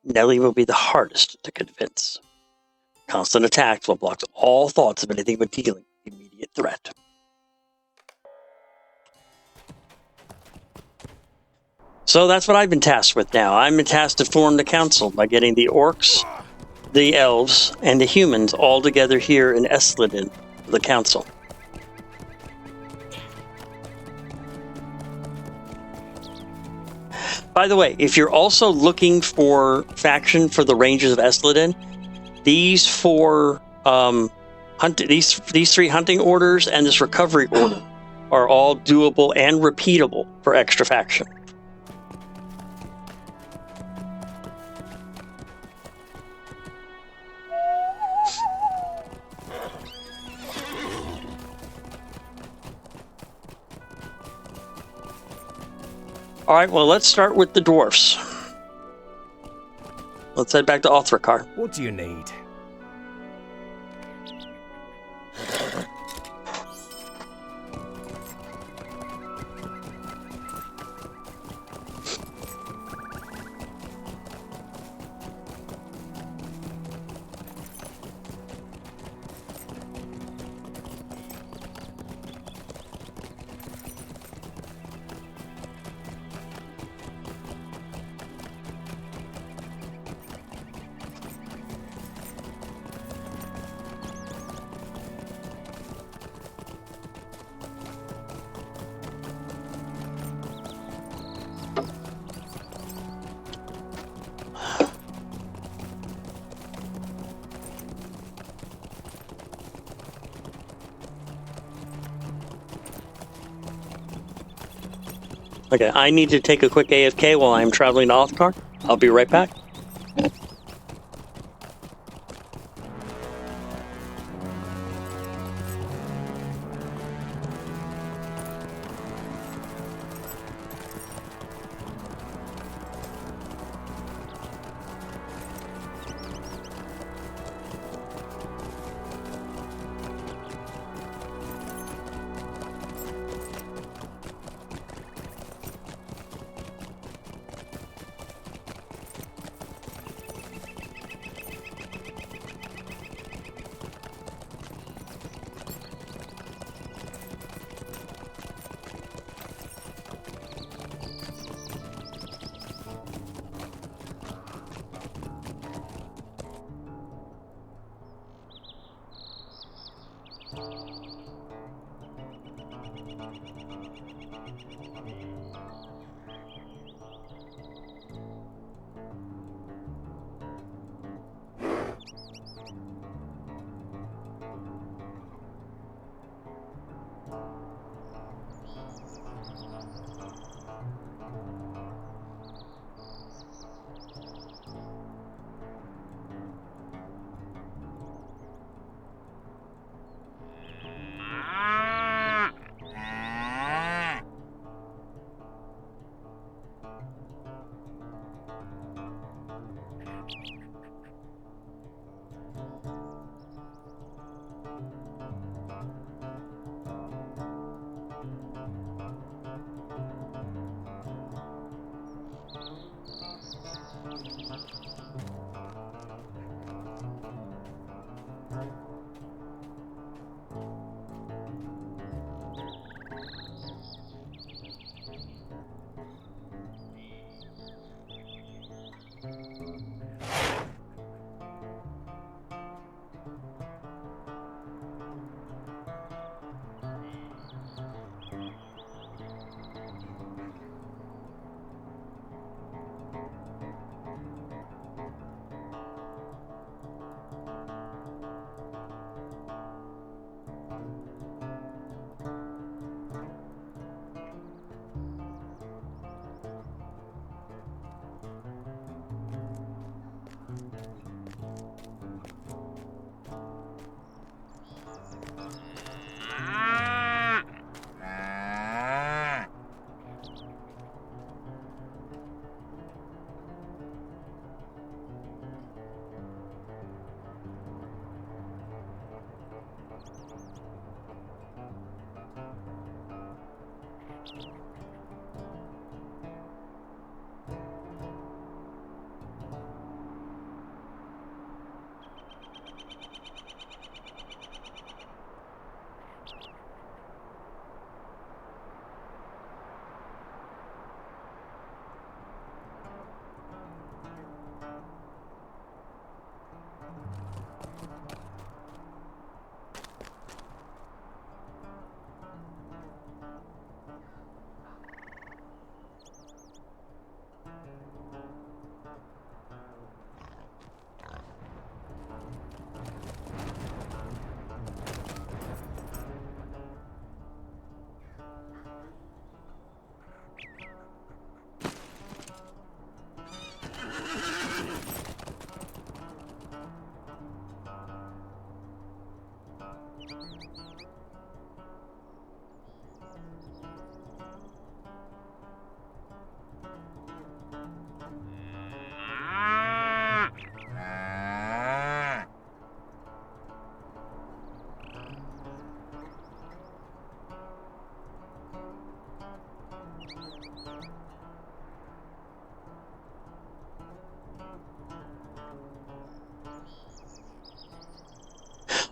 Speaker 1: Nellie will be the hardest to convince. Constant attacks will block all thoughts of anything but dealing with the immediate threat. So that's what I've been tasked with now. I'm been tasked to form the council by getting the orcs, the elves, and the humans all together here in Essliden for the council. By the way, if you're also looking for faction for the Rangers of Essliden, these four these three hunting orders and this recovery order are all doable and repeatable for extra faction. All right, well, let's start with the dwarfs. Let's head back to Othrakar.
Speaker 3: What do you need? Okay, I need to take a quick AFK while I'm traveling to Othrakar. I'll be right back.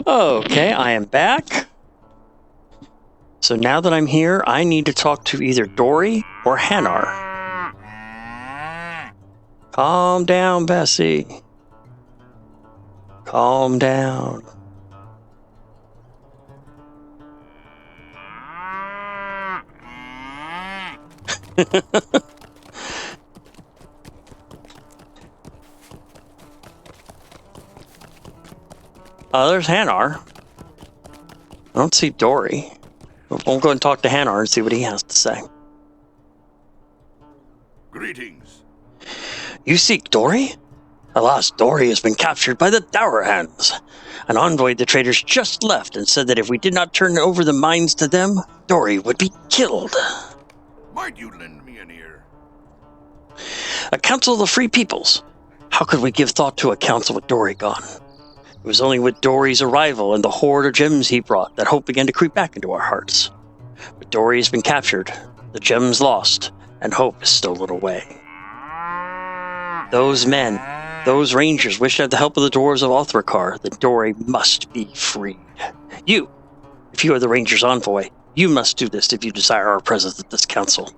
Speaker 3: Okay, I am back. So now that I'm here, I need to talk to either Dory or Hanar. Calm down, Bessie. Calm down. There's Hanar. I don't see Dory. We'll go and talk to Hanar and see what he has to say.
Speaker 2: Greetings.
Speaker 3: You seek Dory? Alas, Dory has been captured by the Dower Hands. An envoy of the traders just left and said that if we did not turn over the mines to them, Dory would be killed.
Speaker 2: Might you lend me an ear?
Speaker 3: A council of the free peoples. How could we give thought to a council with Dory gone? It was only with Dory's arrival and the hoard of gems he brought that hope began to creep back into our hearts. But Dory has been captured, the gems lost, and hope is still a little way. Those men, those rangers wish to have the help of the dwarves of Othrakar, then Dory must be freed. You, if you are the ranger's envoy, you must do this if you desire our presence at this council.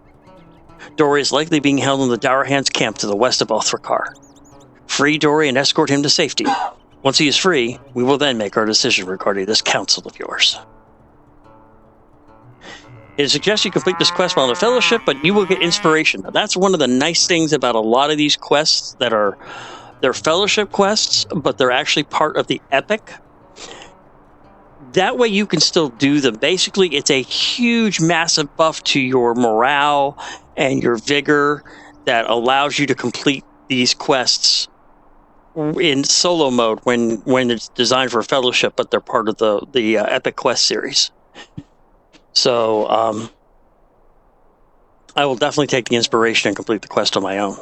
Speaker 3: Dory is likely being held in the Dower Hands camp to the west of Othrakar. Free Dory and escort him to safety. Once he is free, we will then make our decision regarding this council of yours. It suggests you complete this quest while in the Fellowship, but you will get inspiration. Now, that's one of the nice things about a lot of these quests that are they're Fellowship quests, but they're actually part of the Epic. That way you can still do them. Basically, it's a huge, massive buff to your morale and your vigor that allows you to complete these quests in solo mode when it's designed for Fellowship, but they're part of the Epic Quest series. So I will definitely take the inspiration and complete the quest on my own.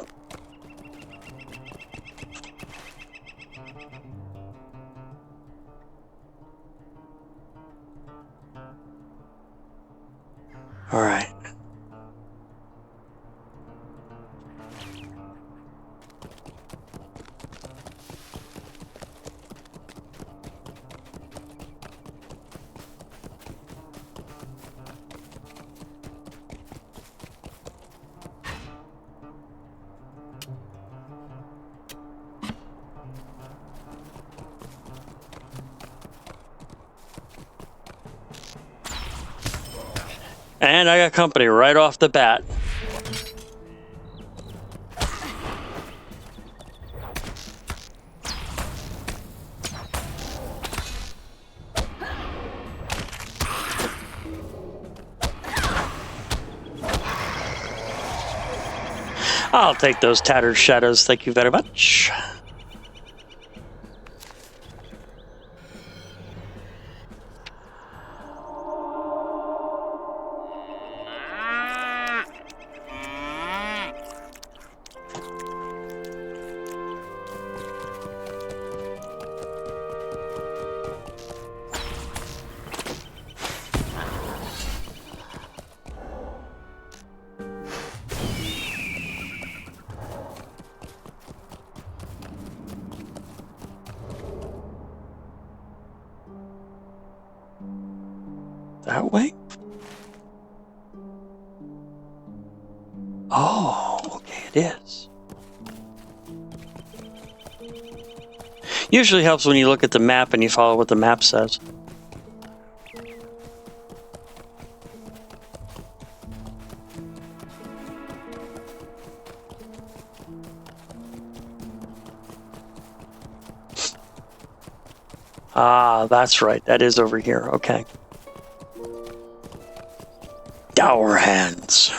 Speaker 3: All right. And I got company right off the bat. I'll take those tattered shadows, thank you very much. that way? Oh, okay, it is. Usually helps when you look at the map and you follow what the map says. Ah, that's right. That is over here. Okay. Dour hands.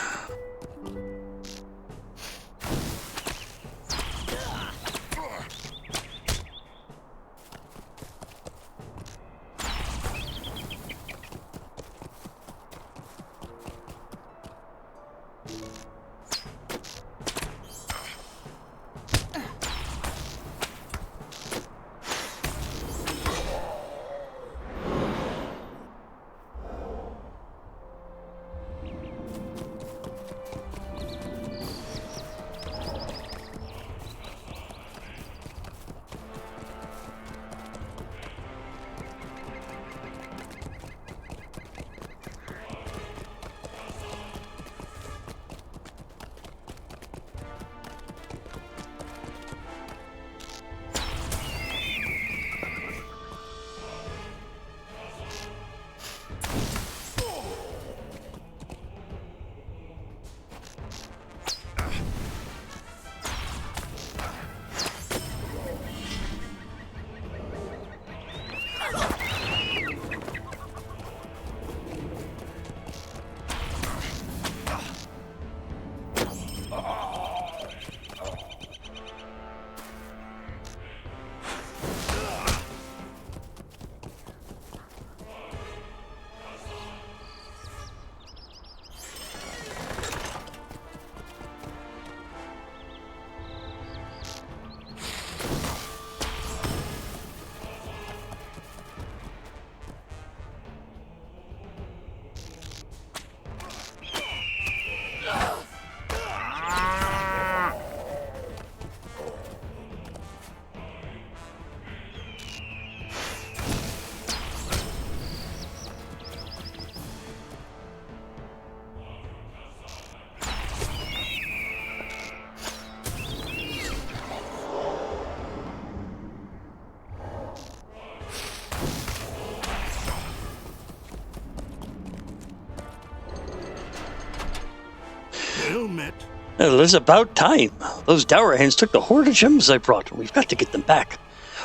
Speaker 2: Well met.
Speaker 3: Well, it's about time. Those dour hands took the hoard of gems I brought. We've got to get them back.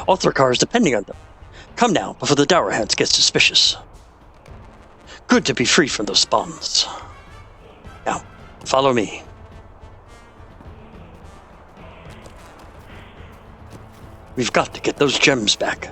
Speaker 3: Othrakar is depending on them. Come now, before the dour hands get suspicious. Good to be free from those bonds. Now, follow me. We've got to get those gems back.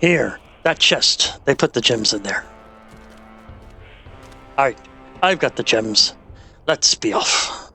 Speaker 3: Here, that chest. They put the gems in there. All right, I've got the gems. Let's be off.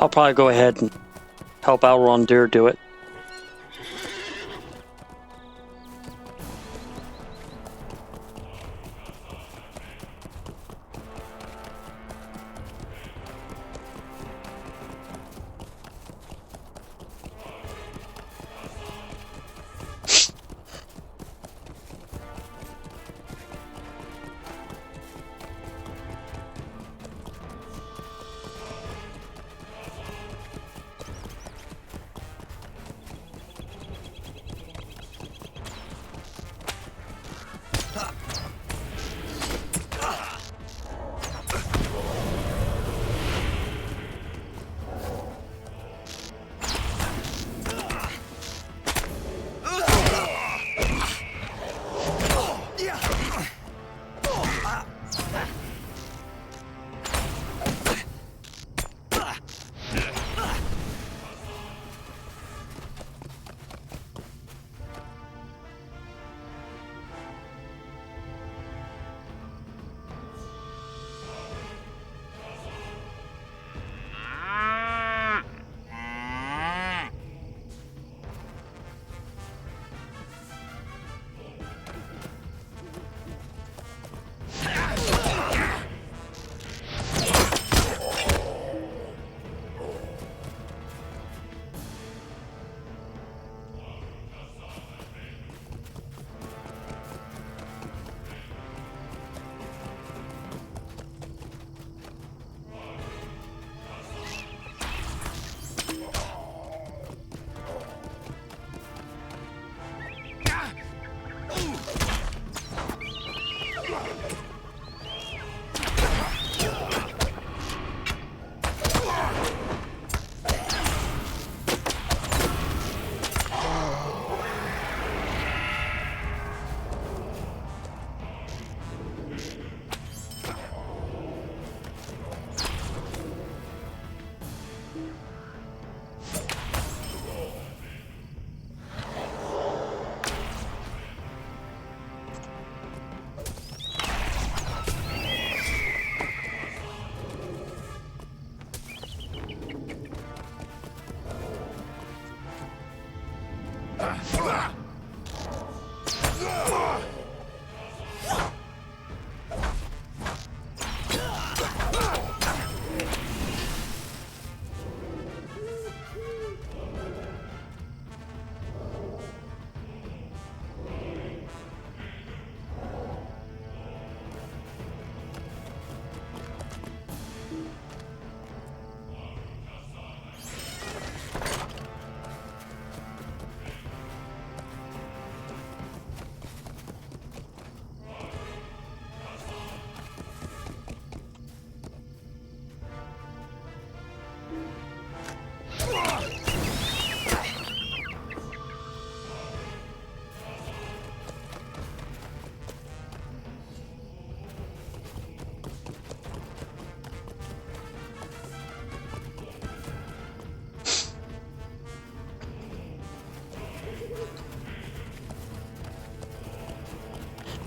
Speaker 3: I'll probably go ahead and help Alrondir do it.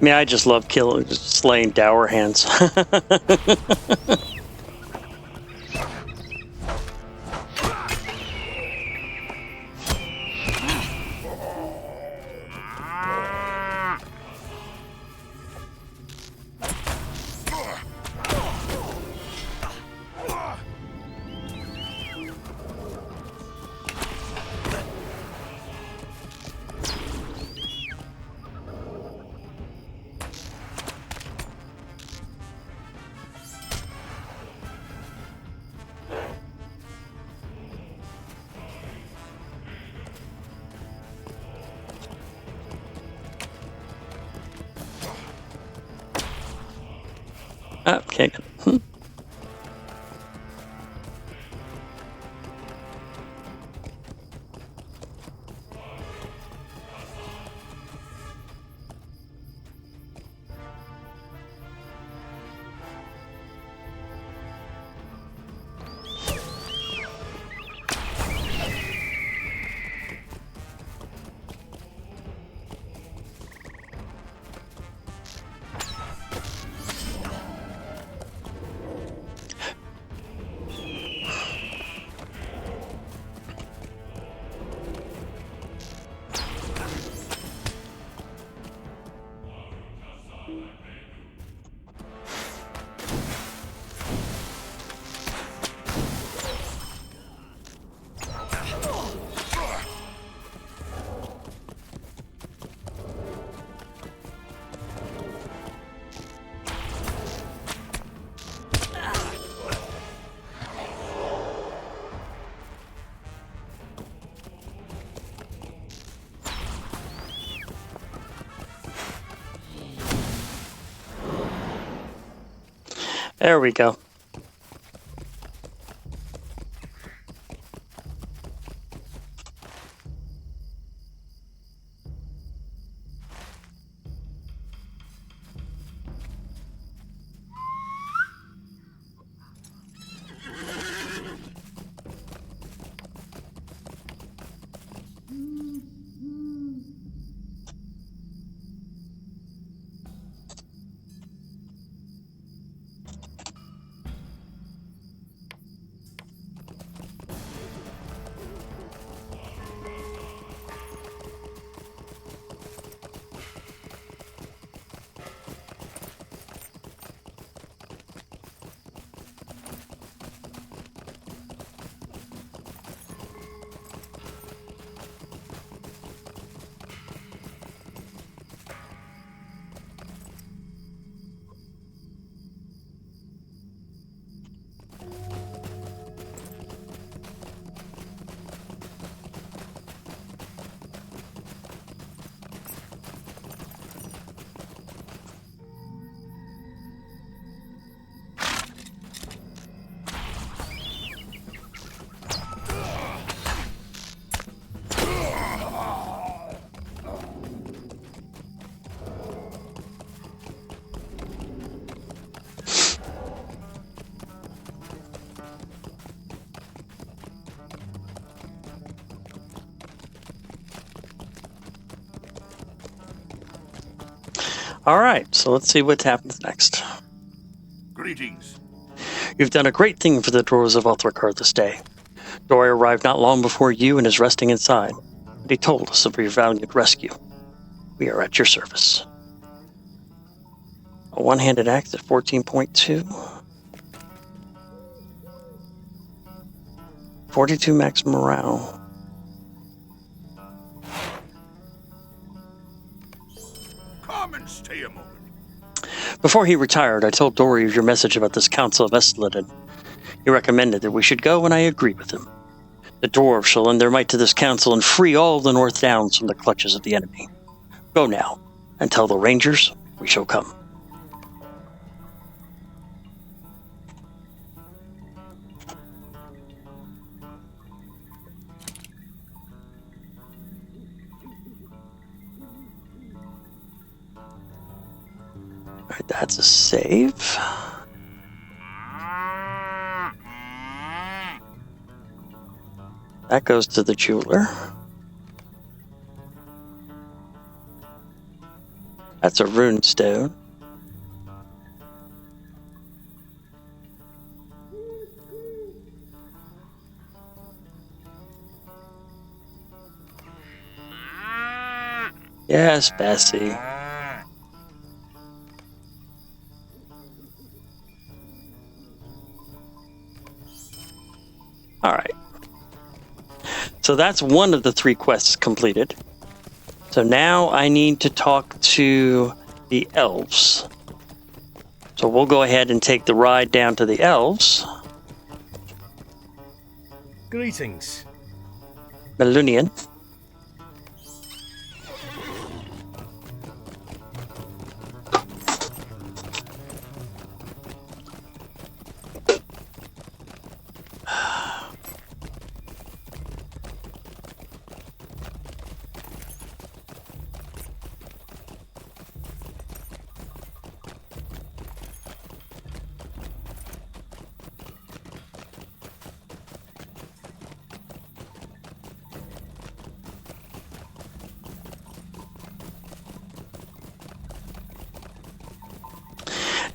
Speaker 3: I mean, I just love slaying dour hands. Okay, good. There we go. All right, so let's see what happens next.
Speaker 2: Greetings.
Speaker 3: You've done a great thing for the dwellers of Wathren this day. Dory arrived not long before you and is resting inside. and he told us of your valiant rescue. We are at your service. A one-handed axe at 14.2. 42 max morale.
Speaker 2: Come and stay a moment.
Speaker 3: Before he retired, I told Dory of your message about this Council of Estleden. He recommended that we should go, and I agreed with him. The dwarves shall lend their might to this council and free all the North Downs from the clutches of the enemy. Go now, and tell the Rangers we shall come. Alright, that's a save. That goes to the jeweler. That's a rune stone. Yes, Bessie. All right. So that's one of the 3 quests completed. So now I need to talk to the elves. So we'll go ahead and take the ride down to the elves.
Speaker 5: Greetings.
Speaker 3: Melunian.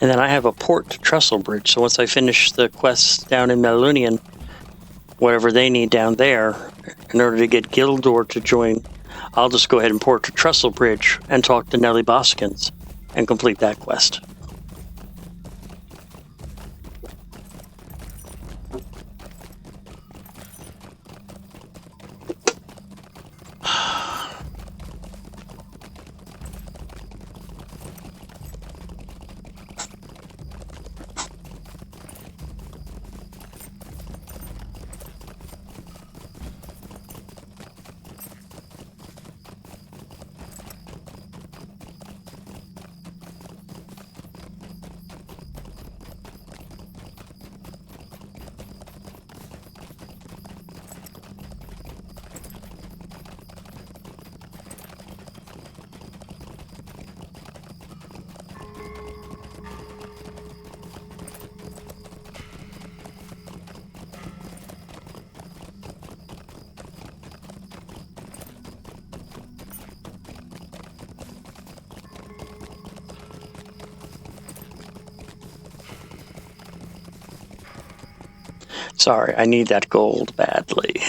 Speaker 3: And then I have a port to Trestle Bridge, so once I finish the quests down in Melunian, whatever they need down there, in order to get Gildor to join, I'll just go ahead and port to Trestle Bridge and talk to Nelly Boskins and complete that quest. Sorry, I need that gold badly.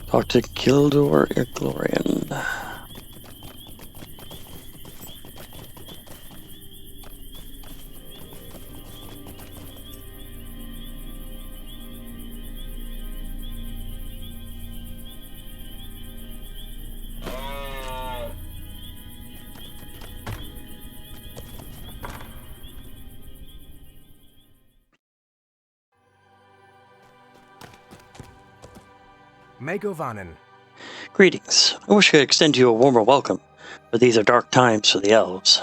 Speaker 3: Talk to Gildor Iglorian.
Speaker 5: Megovanen.
Speaker 3: Greetings. I wish I could extend you a warmer welcome, but these are dark times for the elves.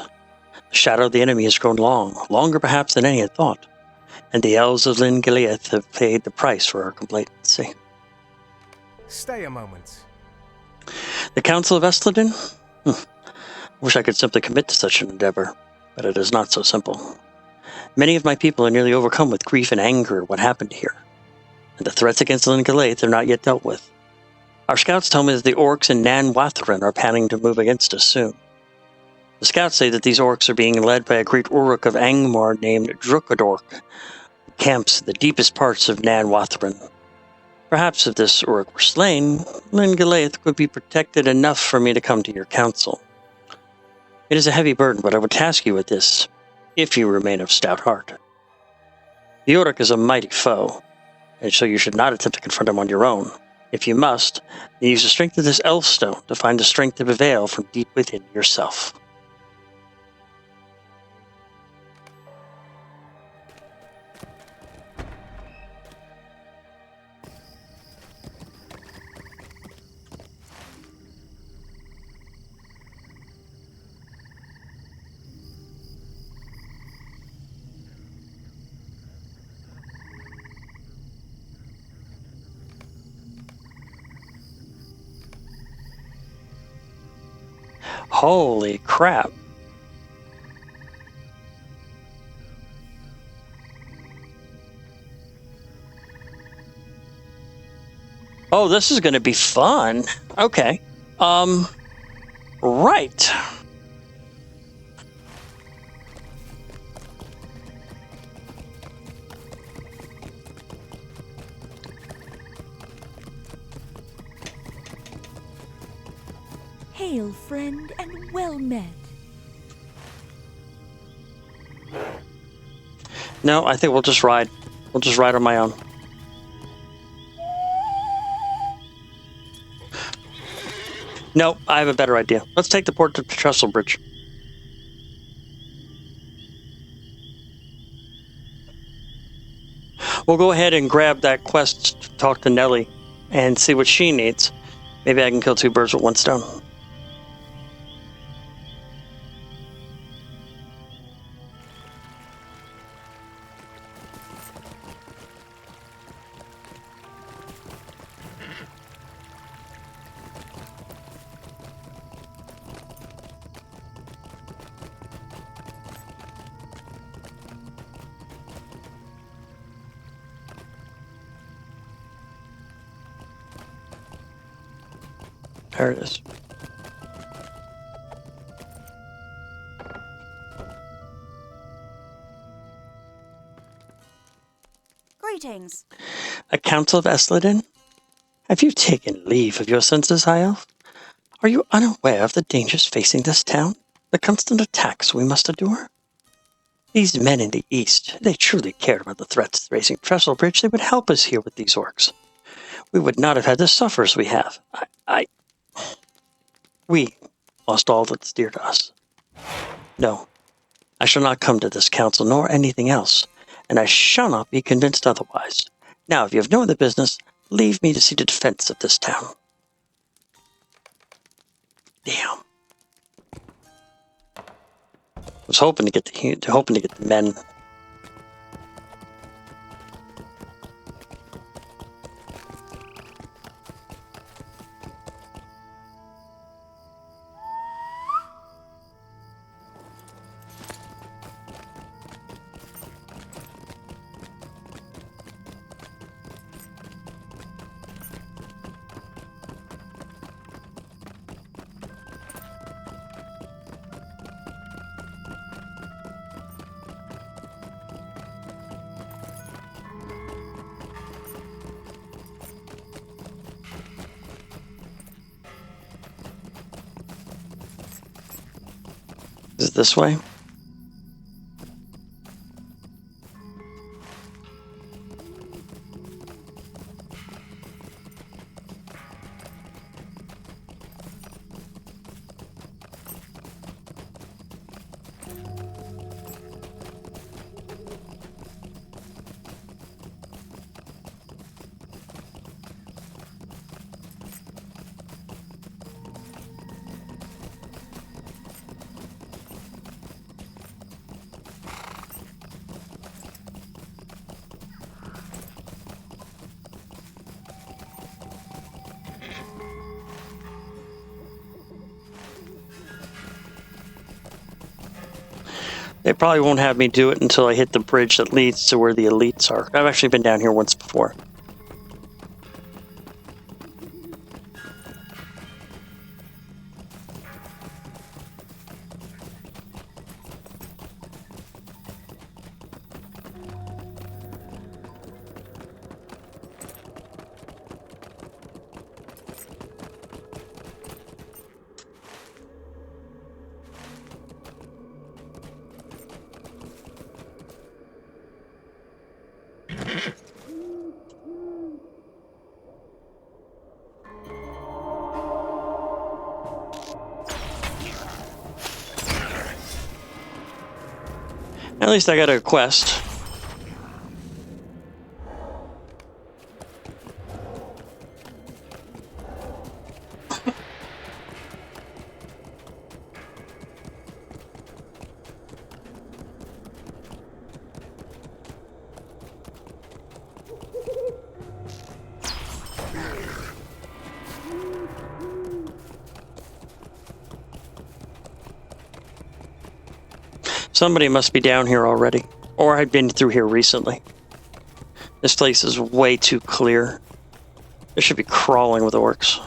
Speaker 3: The shadow of the enemy has grown long, longer perhaps than any had thought, and the elves of Lyn Gileath have paid the price for our complacency.
Speaker 5: Stay a moment.
Speaker 3: The Council of Estleden? Wish I could simply commit to such an endeavor, but it is not so simple. Many of my people are nearly overcome with grief and anger at what happened here, and the threats against Lingalaith are not yet dealt with. Our scouts tell me that the orcs in Wathren are planning to move against us soon. The scouts say that these orcs are being led by a great Uruk of Angmar named Drukadork, who camps in the deepest parts of Wathren. Perhaps if this Uruk were slain, Lingalaith could be protected enough for me to come to your council. It is a heavy burden, but I would task you with this, if you remain of stout heart. The Uruk is a mighty foe, and so you should not attempt to confront him on your own. If you must, then use the strength of this elf stone to find the strength to prevail from deep within yourself. Holy crap. Oh, this is going to be fun. Okay. Right.
Speaker 4: Hail, friend, and well met.
Speaker 3: No, I think we'll just ride. We'll just ride on my own. No, I have a better idea. Let's take the port to Trestle Bridge. We'll go ahead and grab that quest to talk to Nellie and see what she needs. Maybe I can kill two birds with one stone. There it is.
Speaker 4: Greetings.
Speaker 3: A Council of Esladin? Have you taken leave of your senses, High Elf? Are you unaware of the dangers facing this town? The constant attacks we must endure? These men in the east, if they truly cared about the threats facing Trestle Bridge, they would help us here with these orcs. We would not have had the suffers we have. We lost all that's dear to us. No, I shall not come to this council nor anything else, and I shall not be convinced otherwise. Now, if you have no other business, leave me to see the defense of this town. Damn. I was hoping to get the men. Is it this way? They probably won't have me do it until I hit the bridge that leads to where the elites are. I've actually been down here once before. At least I got a quest. Somebody must be down here already. Or I've been through here recently. This place is way too clear. It should be crawling with orcs.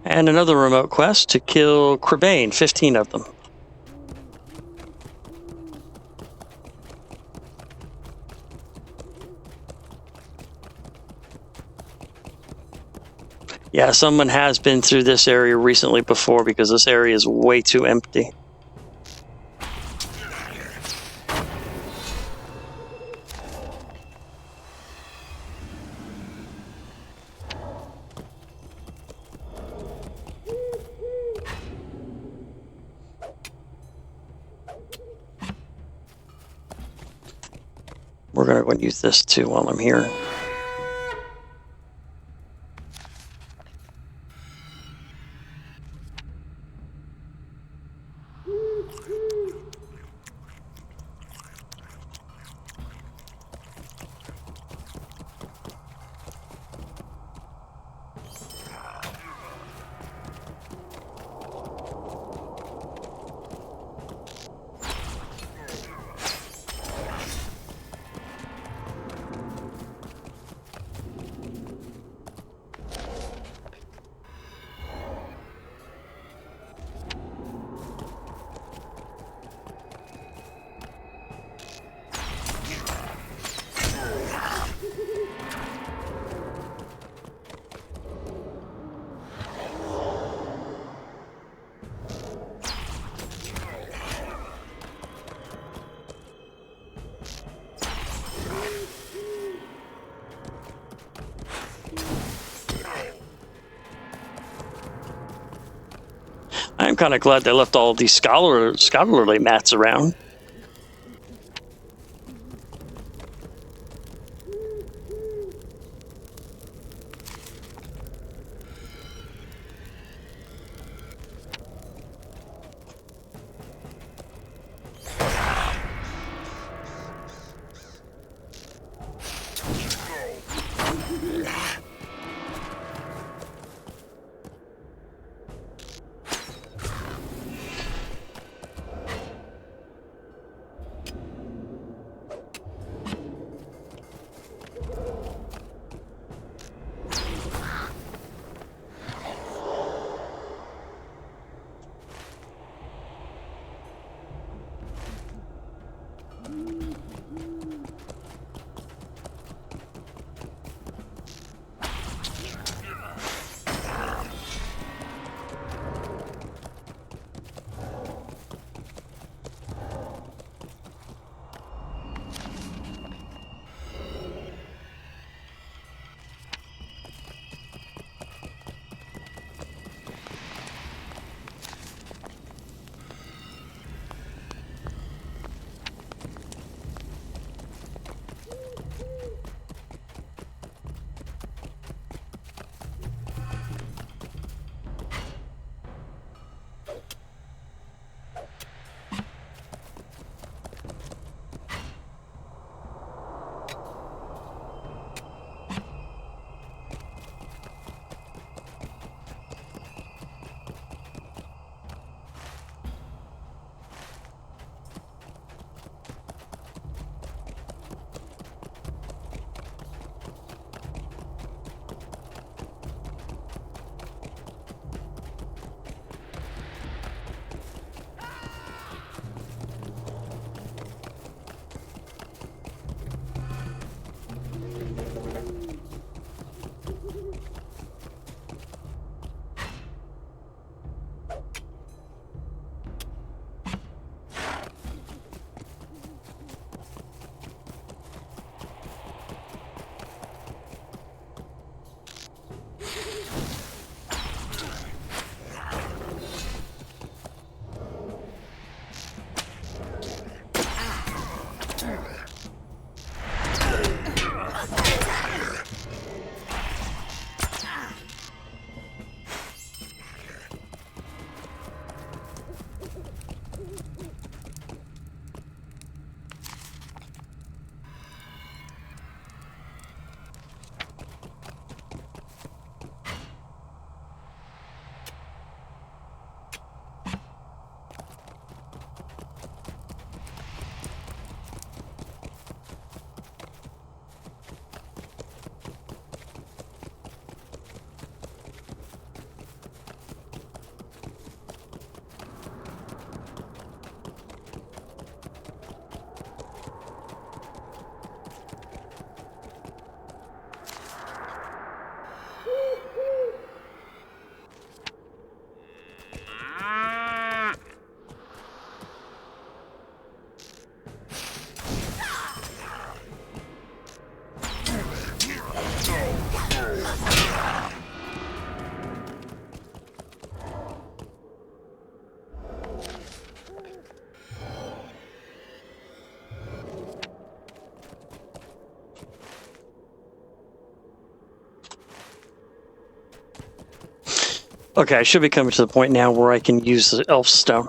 Speaker 3: And another remote quest to kill Crabane, 15 of them. Yeah, someone has been through this area recently before because this area is way too empty. We're going to go and use this too while I'm here. I'm kind of glad they left all these scholarly mats around. Okay, I should be coming to the point now where I can use the elf stone.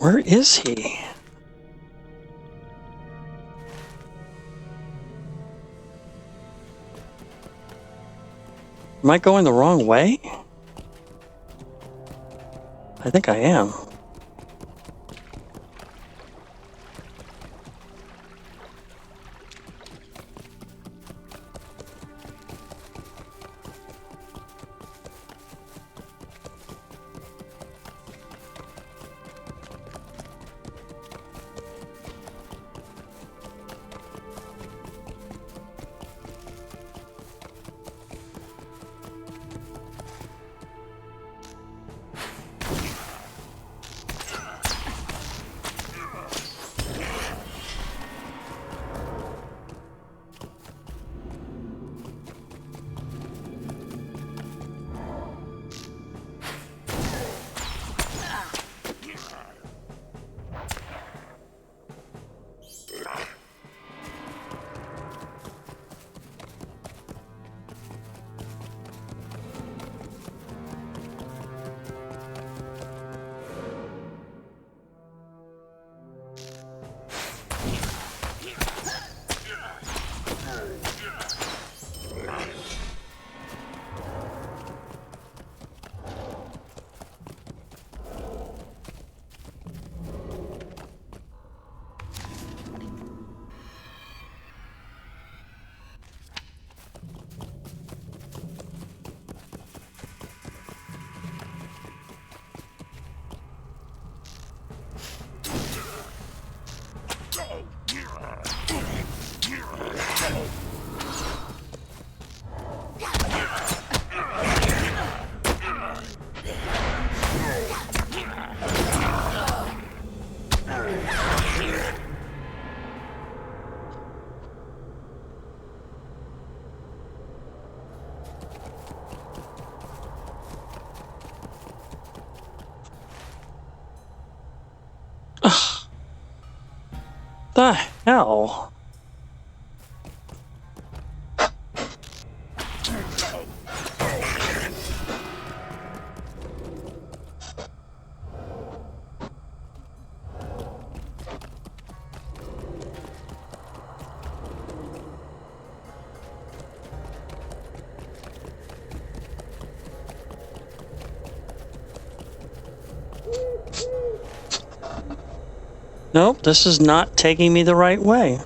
Speaker 3: Where is he? Am I going the wrong way? I think I am. The hell? Nope, this is not taking me the right way.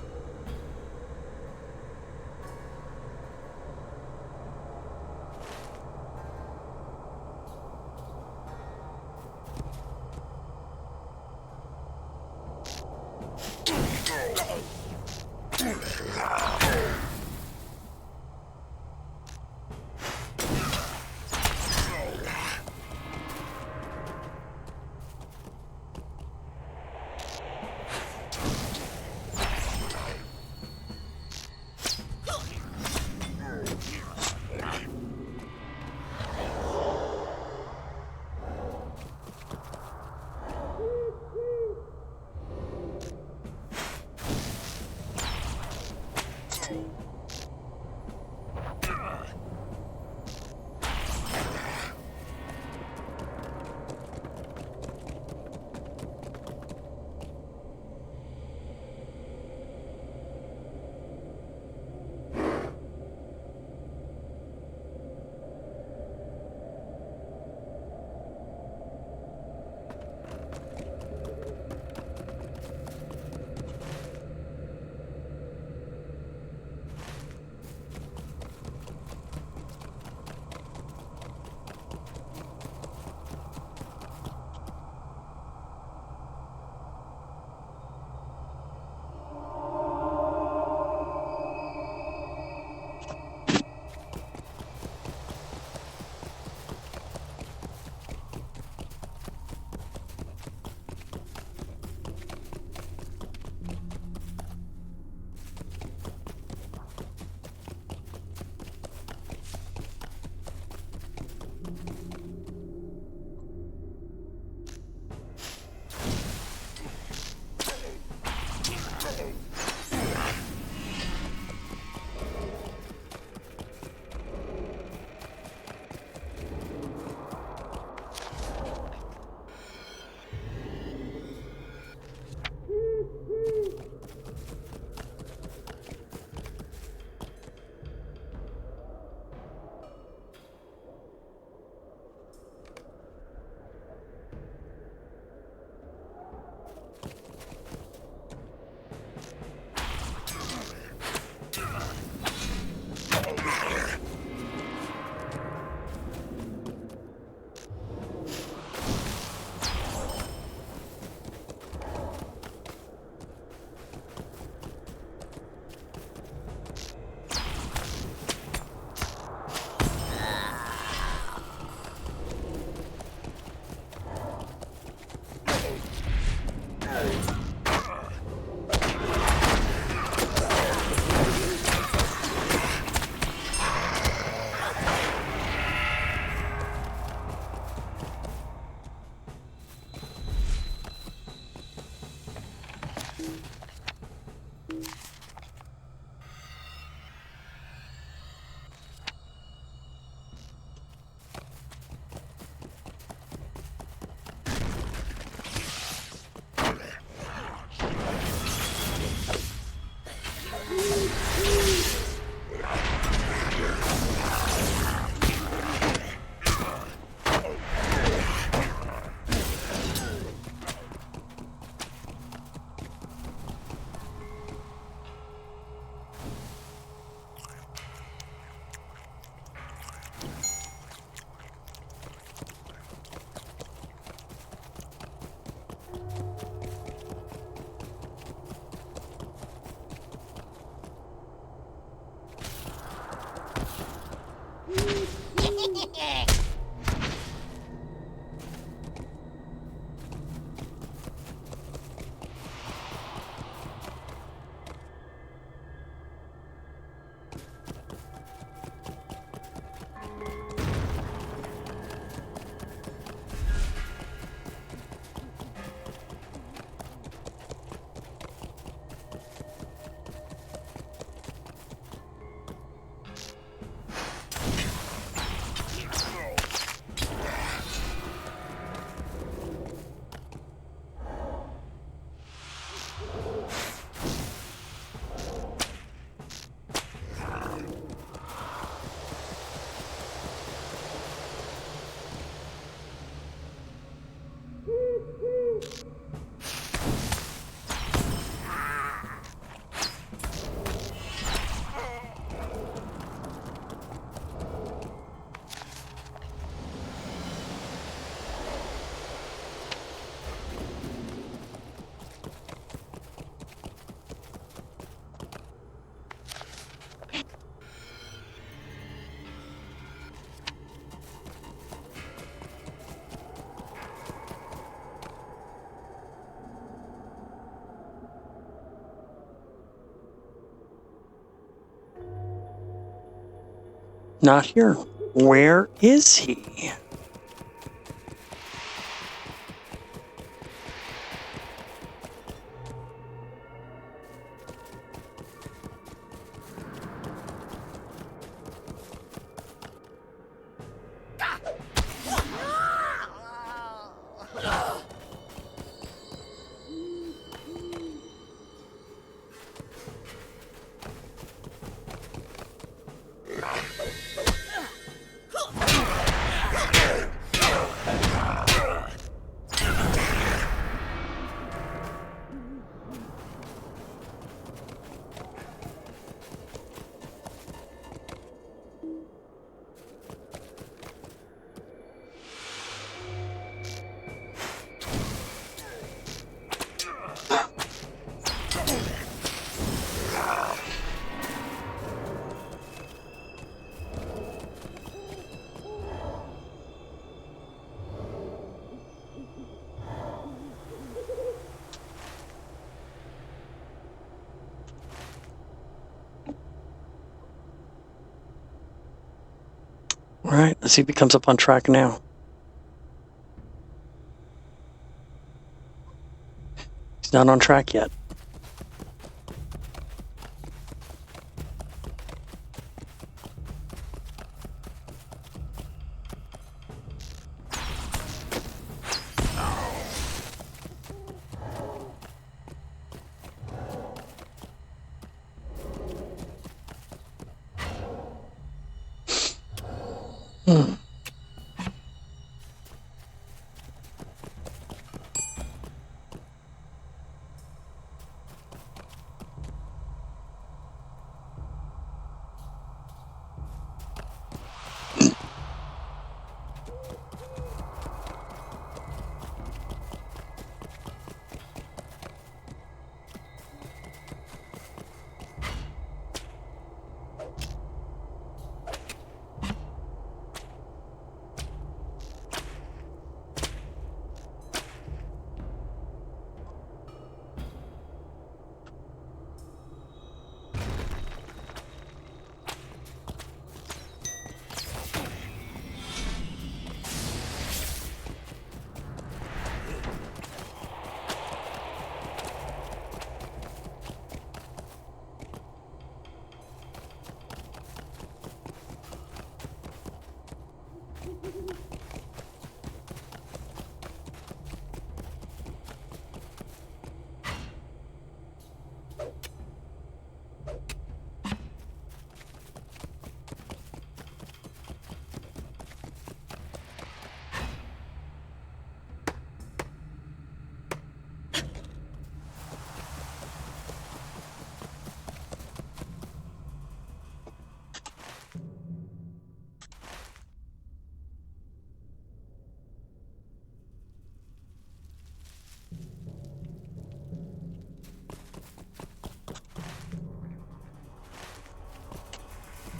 Speaker 3: Not here. Where is he? All right, let's see if he comes up on track now. He's not on track yet.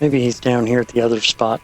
Speaker 3: Maybe he's down here at the other spot.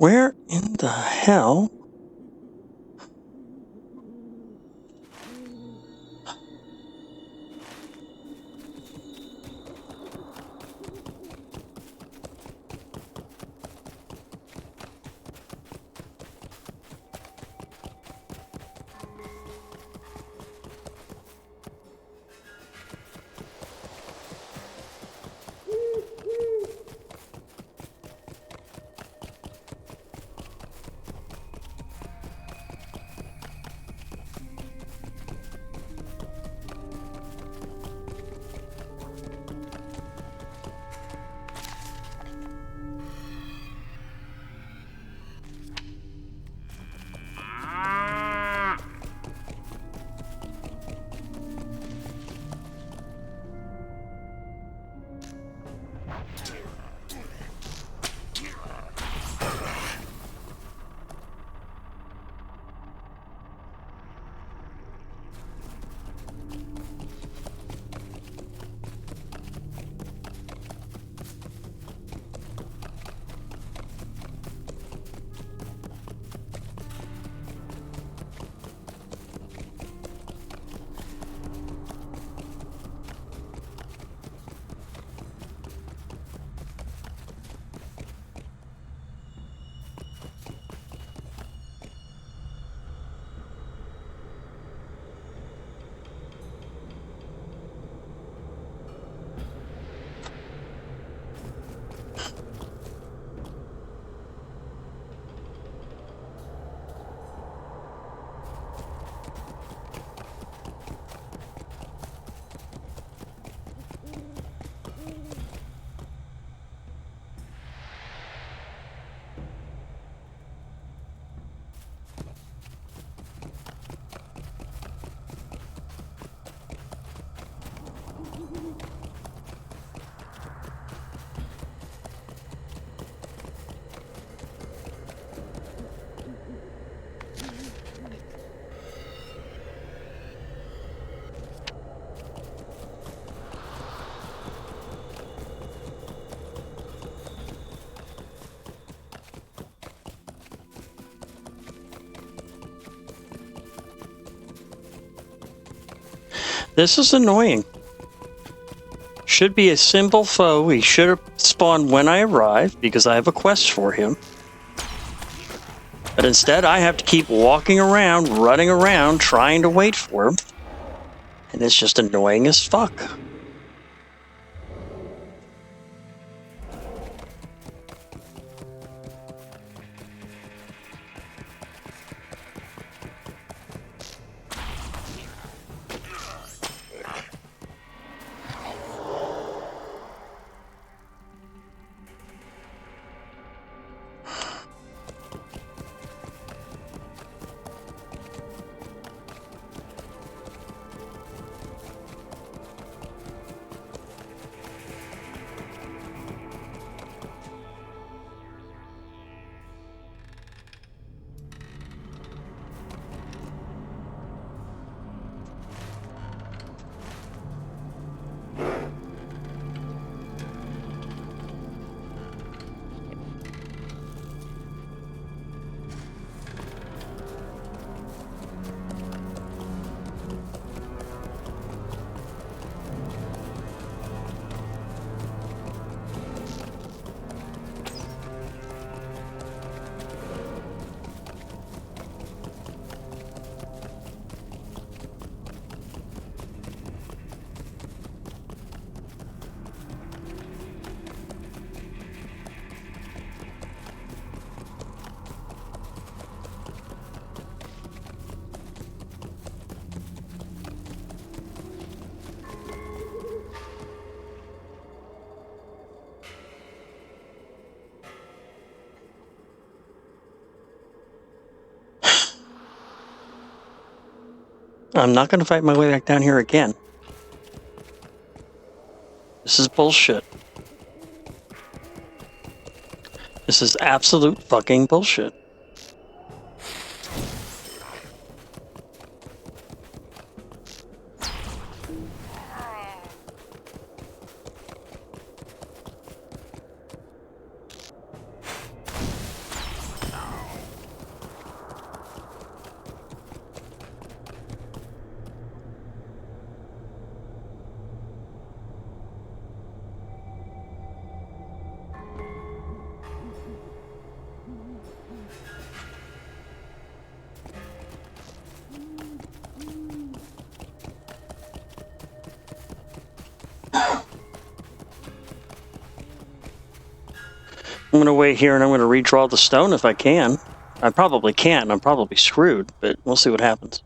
Speaker 3: Where in the hell? This is annoying. Should be a simple foe. He should have spawned when I arrived because I have a quest for him. But instead, I have to keep walking around, running around, trying to wait for him. And it's just annoying as fuck. I'm not going to fight my way back down here again. This is bullshit. This is absolute fucking bullshit. I'm going to wait here and I'm going to redraw the stone if I can. I probably can't. I'm probably screwed, but we'll see what happens.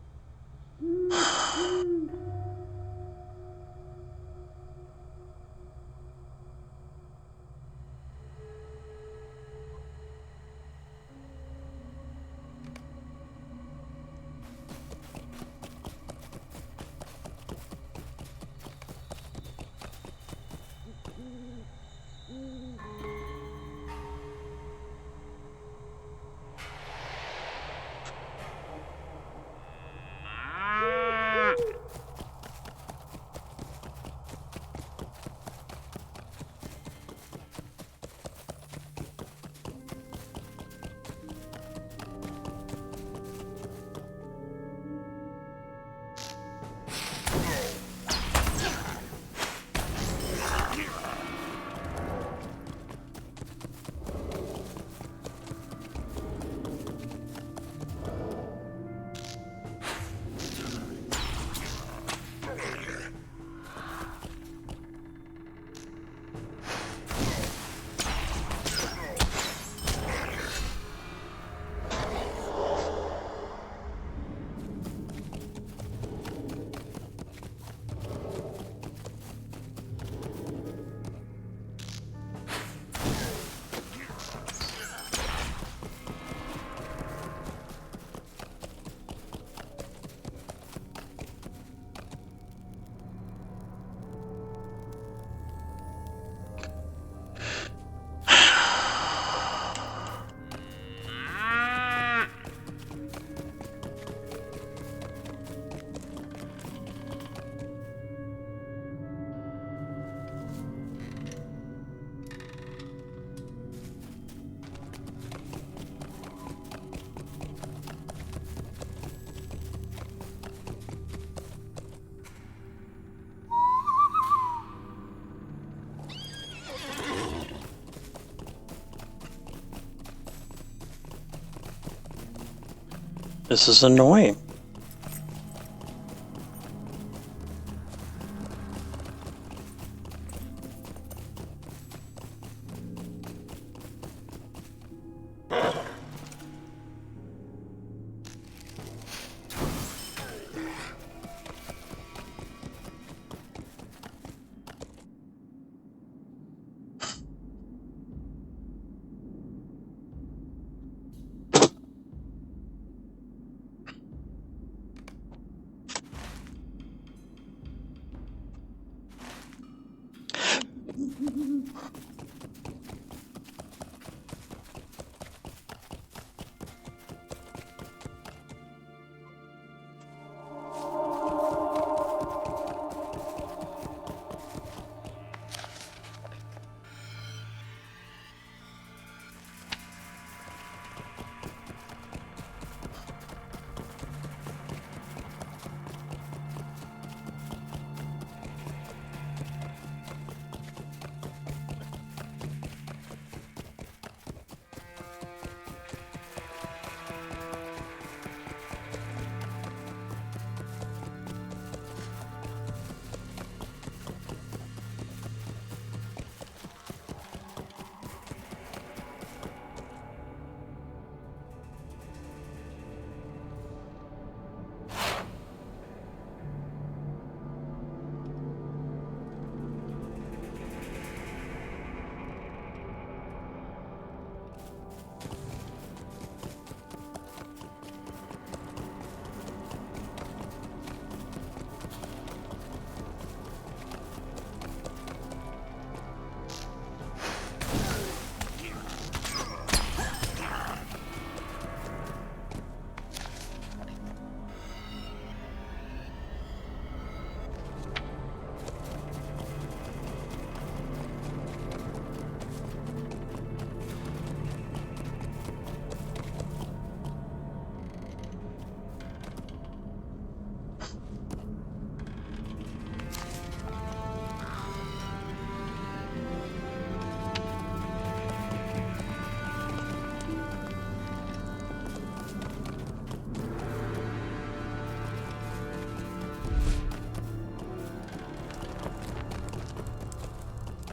Speaker 3: This is annoying.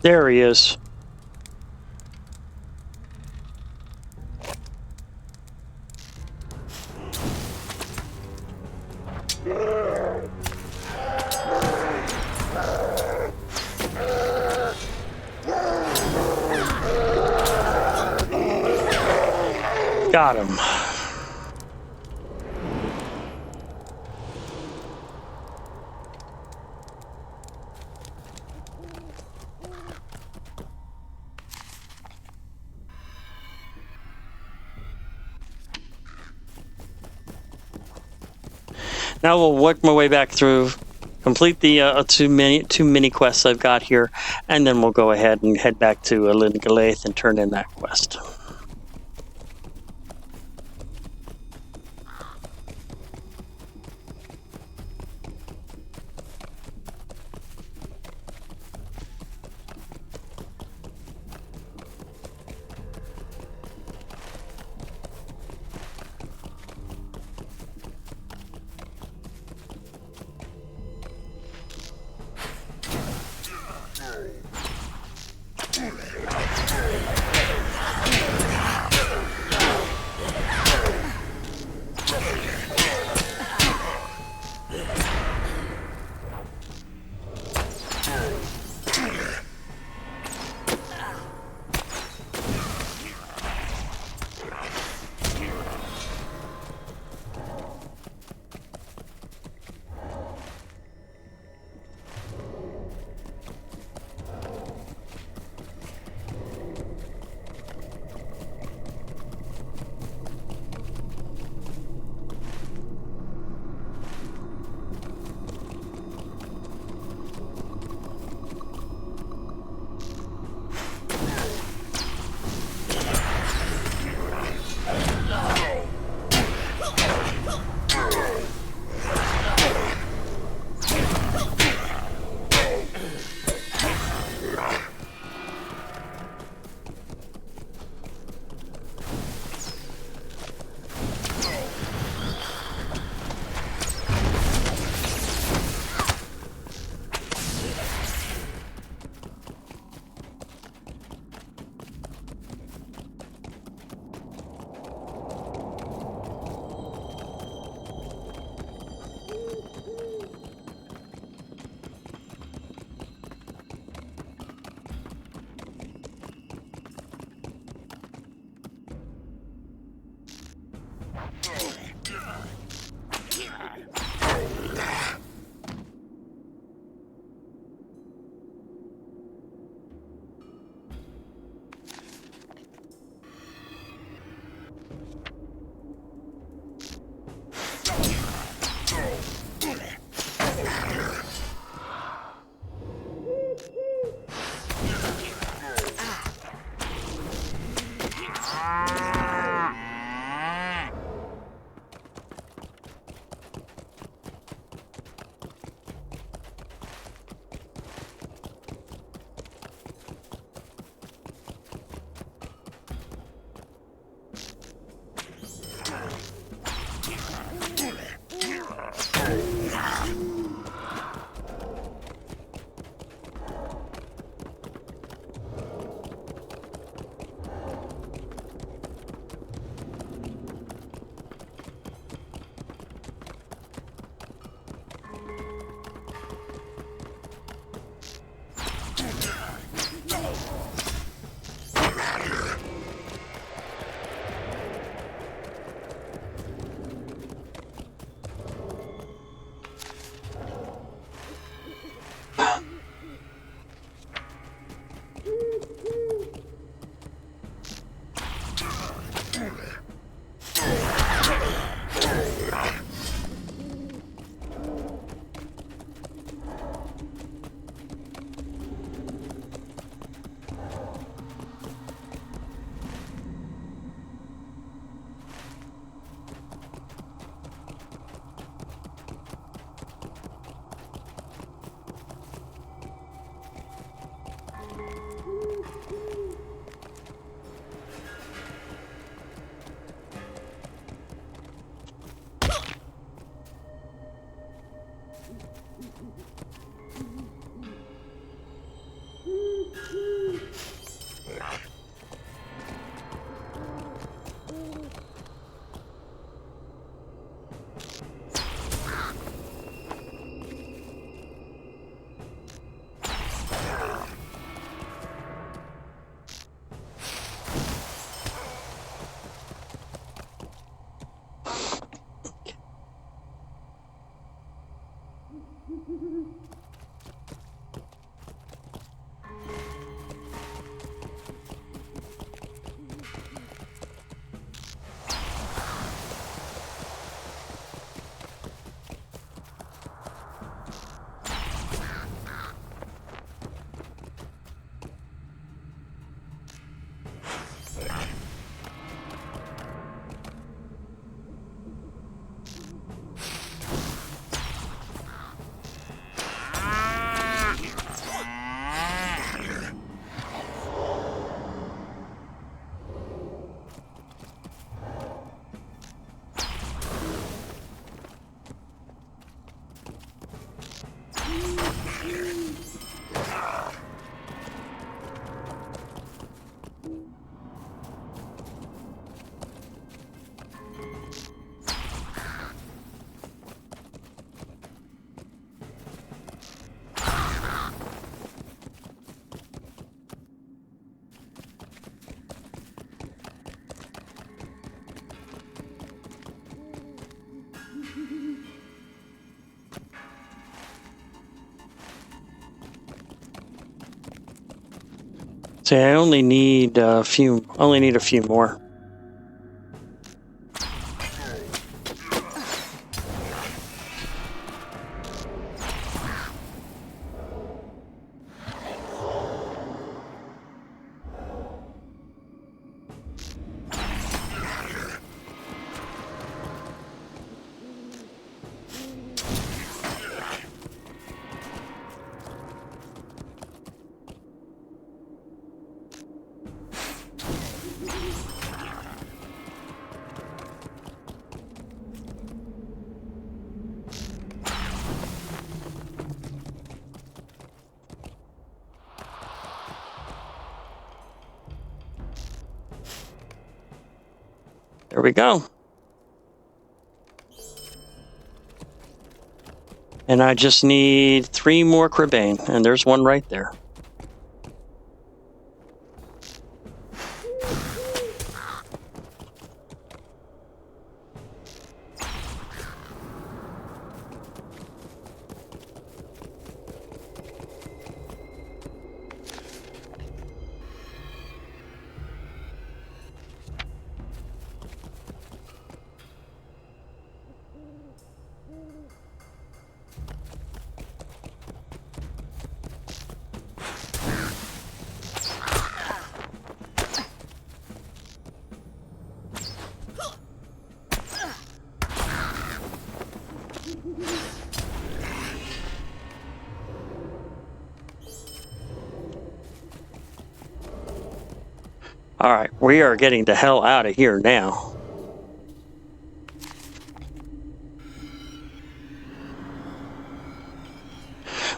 Speaker 3: There he is. Got him. Now we'll work my way back through, complete the two mini quests I've got here, and then we'll go ahead and head back to Lyn Galaith and turn in that quest. See, I only need a few. More. There we go. And I just need 3 more Cribane, and there's one right there. All right, we are getting the hell out of here now.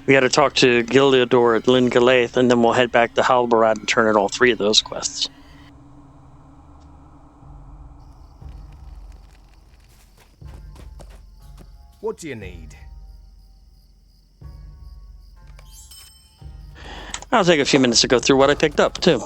Speaker 3: We got to talk to Gildeador at Lyn Galaith, and then we'll head back to Halbarad and turn in all 3 of those quests.
Speaker 5: What do you need?
Speaker 3: I'll take a few minutes to go through what I picked up, too.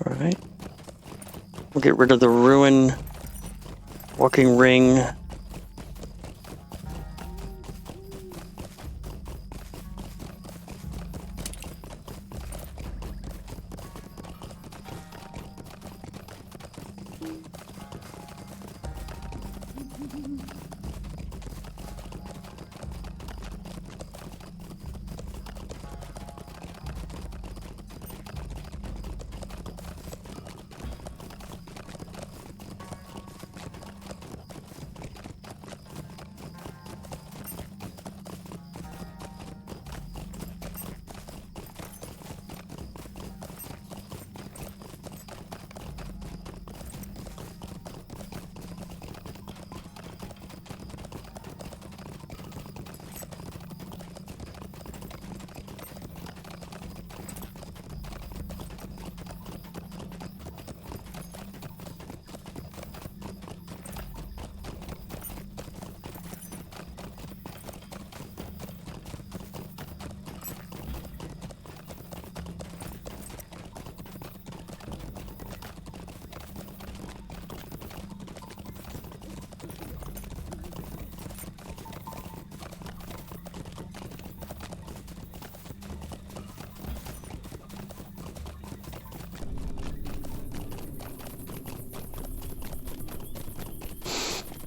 Speaker 3: All right. We'll get rid of the ruin, walking ring.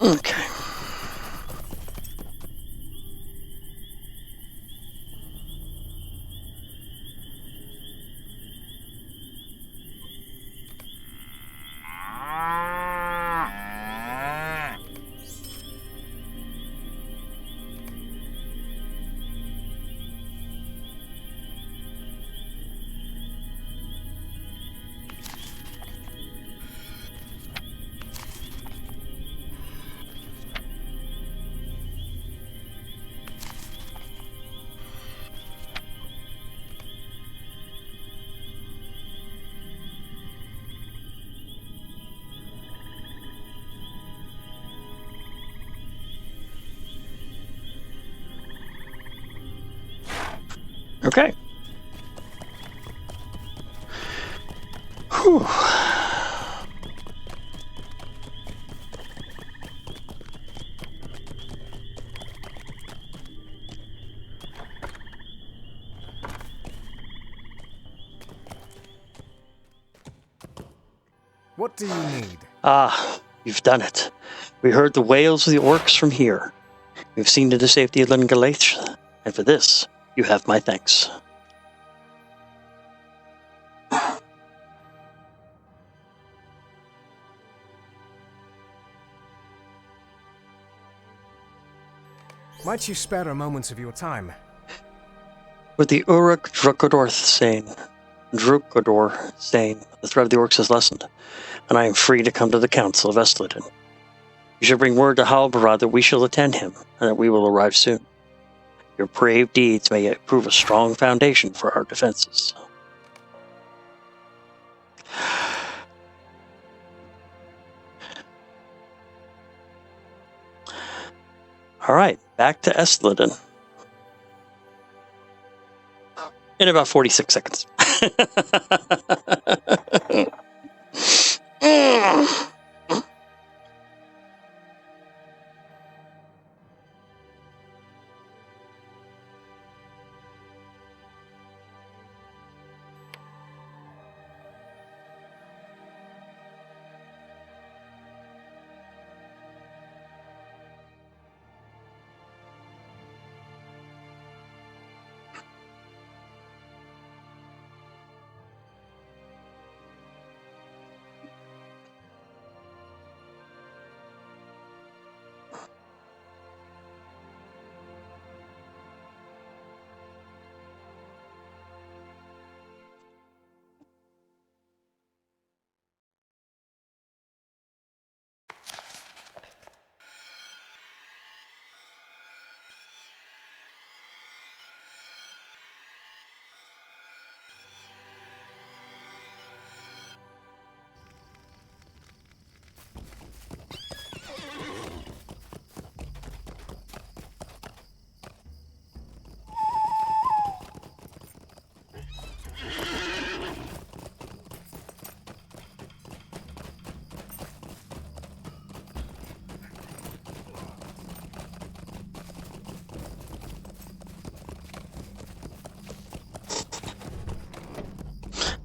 Speaker 3: Okay. Okay. Whew.
Speaker 5: What do you need?
Speaker 3: Ah, you've done it. We heard the wails of the orcs from here. We've seen to the safety of Lungalath, and for this, you have my thanks.
Speaker 5: Might you spare a moment of your time?
Speaker 3: With the Uruk Drukador saying, the threat of the orcs has lessened, and I am free to come to the Council of Estliden. You should bring word to Halbarad that we shall attend him, and that we will arrive soon. Your brave deeds may yet prove a strong foundation for our defenses. All right, back to Estliden. In about 46 seconds.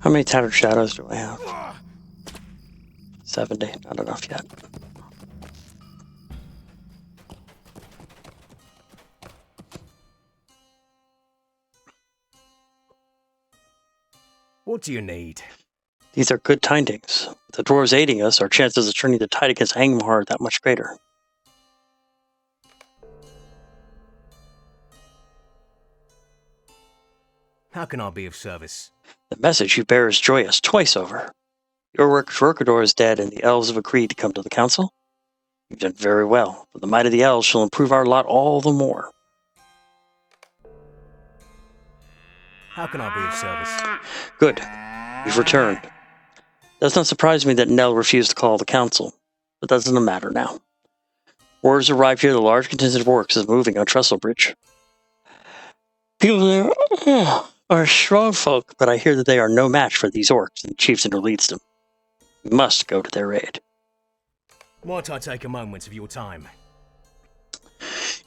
Speaker 3: How many tattered shadows do I have? 70, not enough yet.
Speaker 5: What do you need?
Speaker 3: These are good tidings. With the dwarves aiding us, our chances of turning the tide against Angmar are that much greater.
Speaker 5: How can I be of service?
Speaker 3: The message you bear is joyous twice over. Uruk Drukador is dead, and the elves have agreed to come to the council. You've done very well, but the might of the elves shall improve our lot all the more.
Speaker 5: How can I be of service?
Speaker 3: Good. You've returned. Does not surprise me that Nell refused to call the council, but that doesn't matter now. Word has arrived here that a large contingent of orcs is moving on Trestlebridge. People there are strong folk, but I hear that they are no match for these orcs and the chieftain who leads them. We must go to their aid.
Speaker 5: Might I take a moment of your time?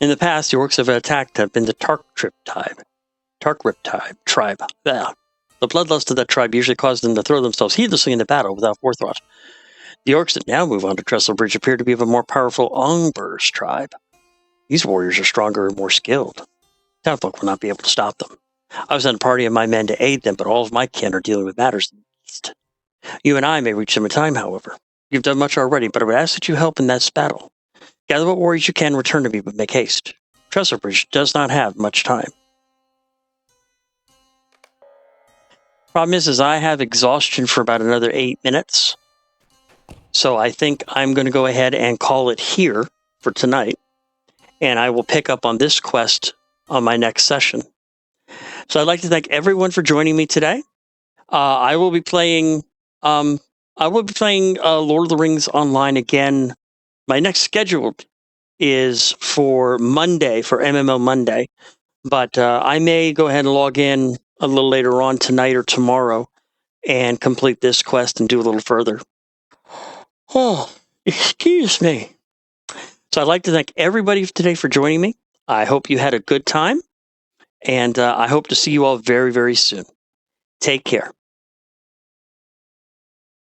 Speaker 3: In the past, the orcs have been the Tarkrip tribe. The bloodlust of that tribe usually caused them to throw themselves heedlessly into battle without forethought. The orcs that now move on to Trestle Bridge appear to be of a more powerful Ongburs tribe. These warriors are stronger and more skilled. Townfolk will not be able to stop them. I was sent a party of my men to aid them, but all of my kin are dealing with matters in the east. You and I may reach them in time, however. You've done much already, but I would ask that you help in this battle. Gather what warriors you can, return to me, but make haste. Trestle Bridge does not have much time. Problem is I have exhaustion for about another 8 minutes. So I think I'm going to go ahead and call it here for tonight. And I will pick up on this quest on my next session. So I'd like to thank everyone for joining me today. I will be playing Lord of the Rings Online again. My next schedule is for Monday, for MMO Monday. But I may go ahead and log in a little later on tonight or tomorrow and complete this quest and do a little further. Oh, excuse me. So I'd like to thank everybody today for joining me. I hope you had a good time, and I hope to see you all very, very soon. Take care.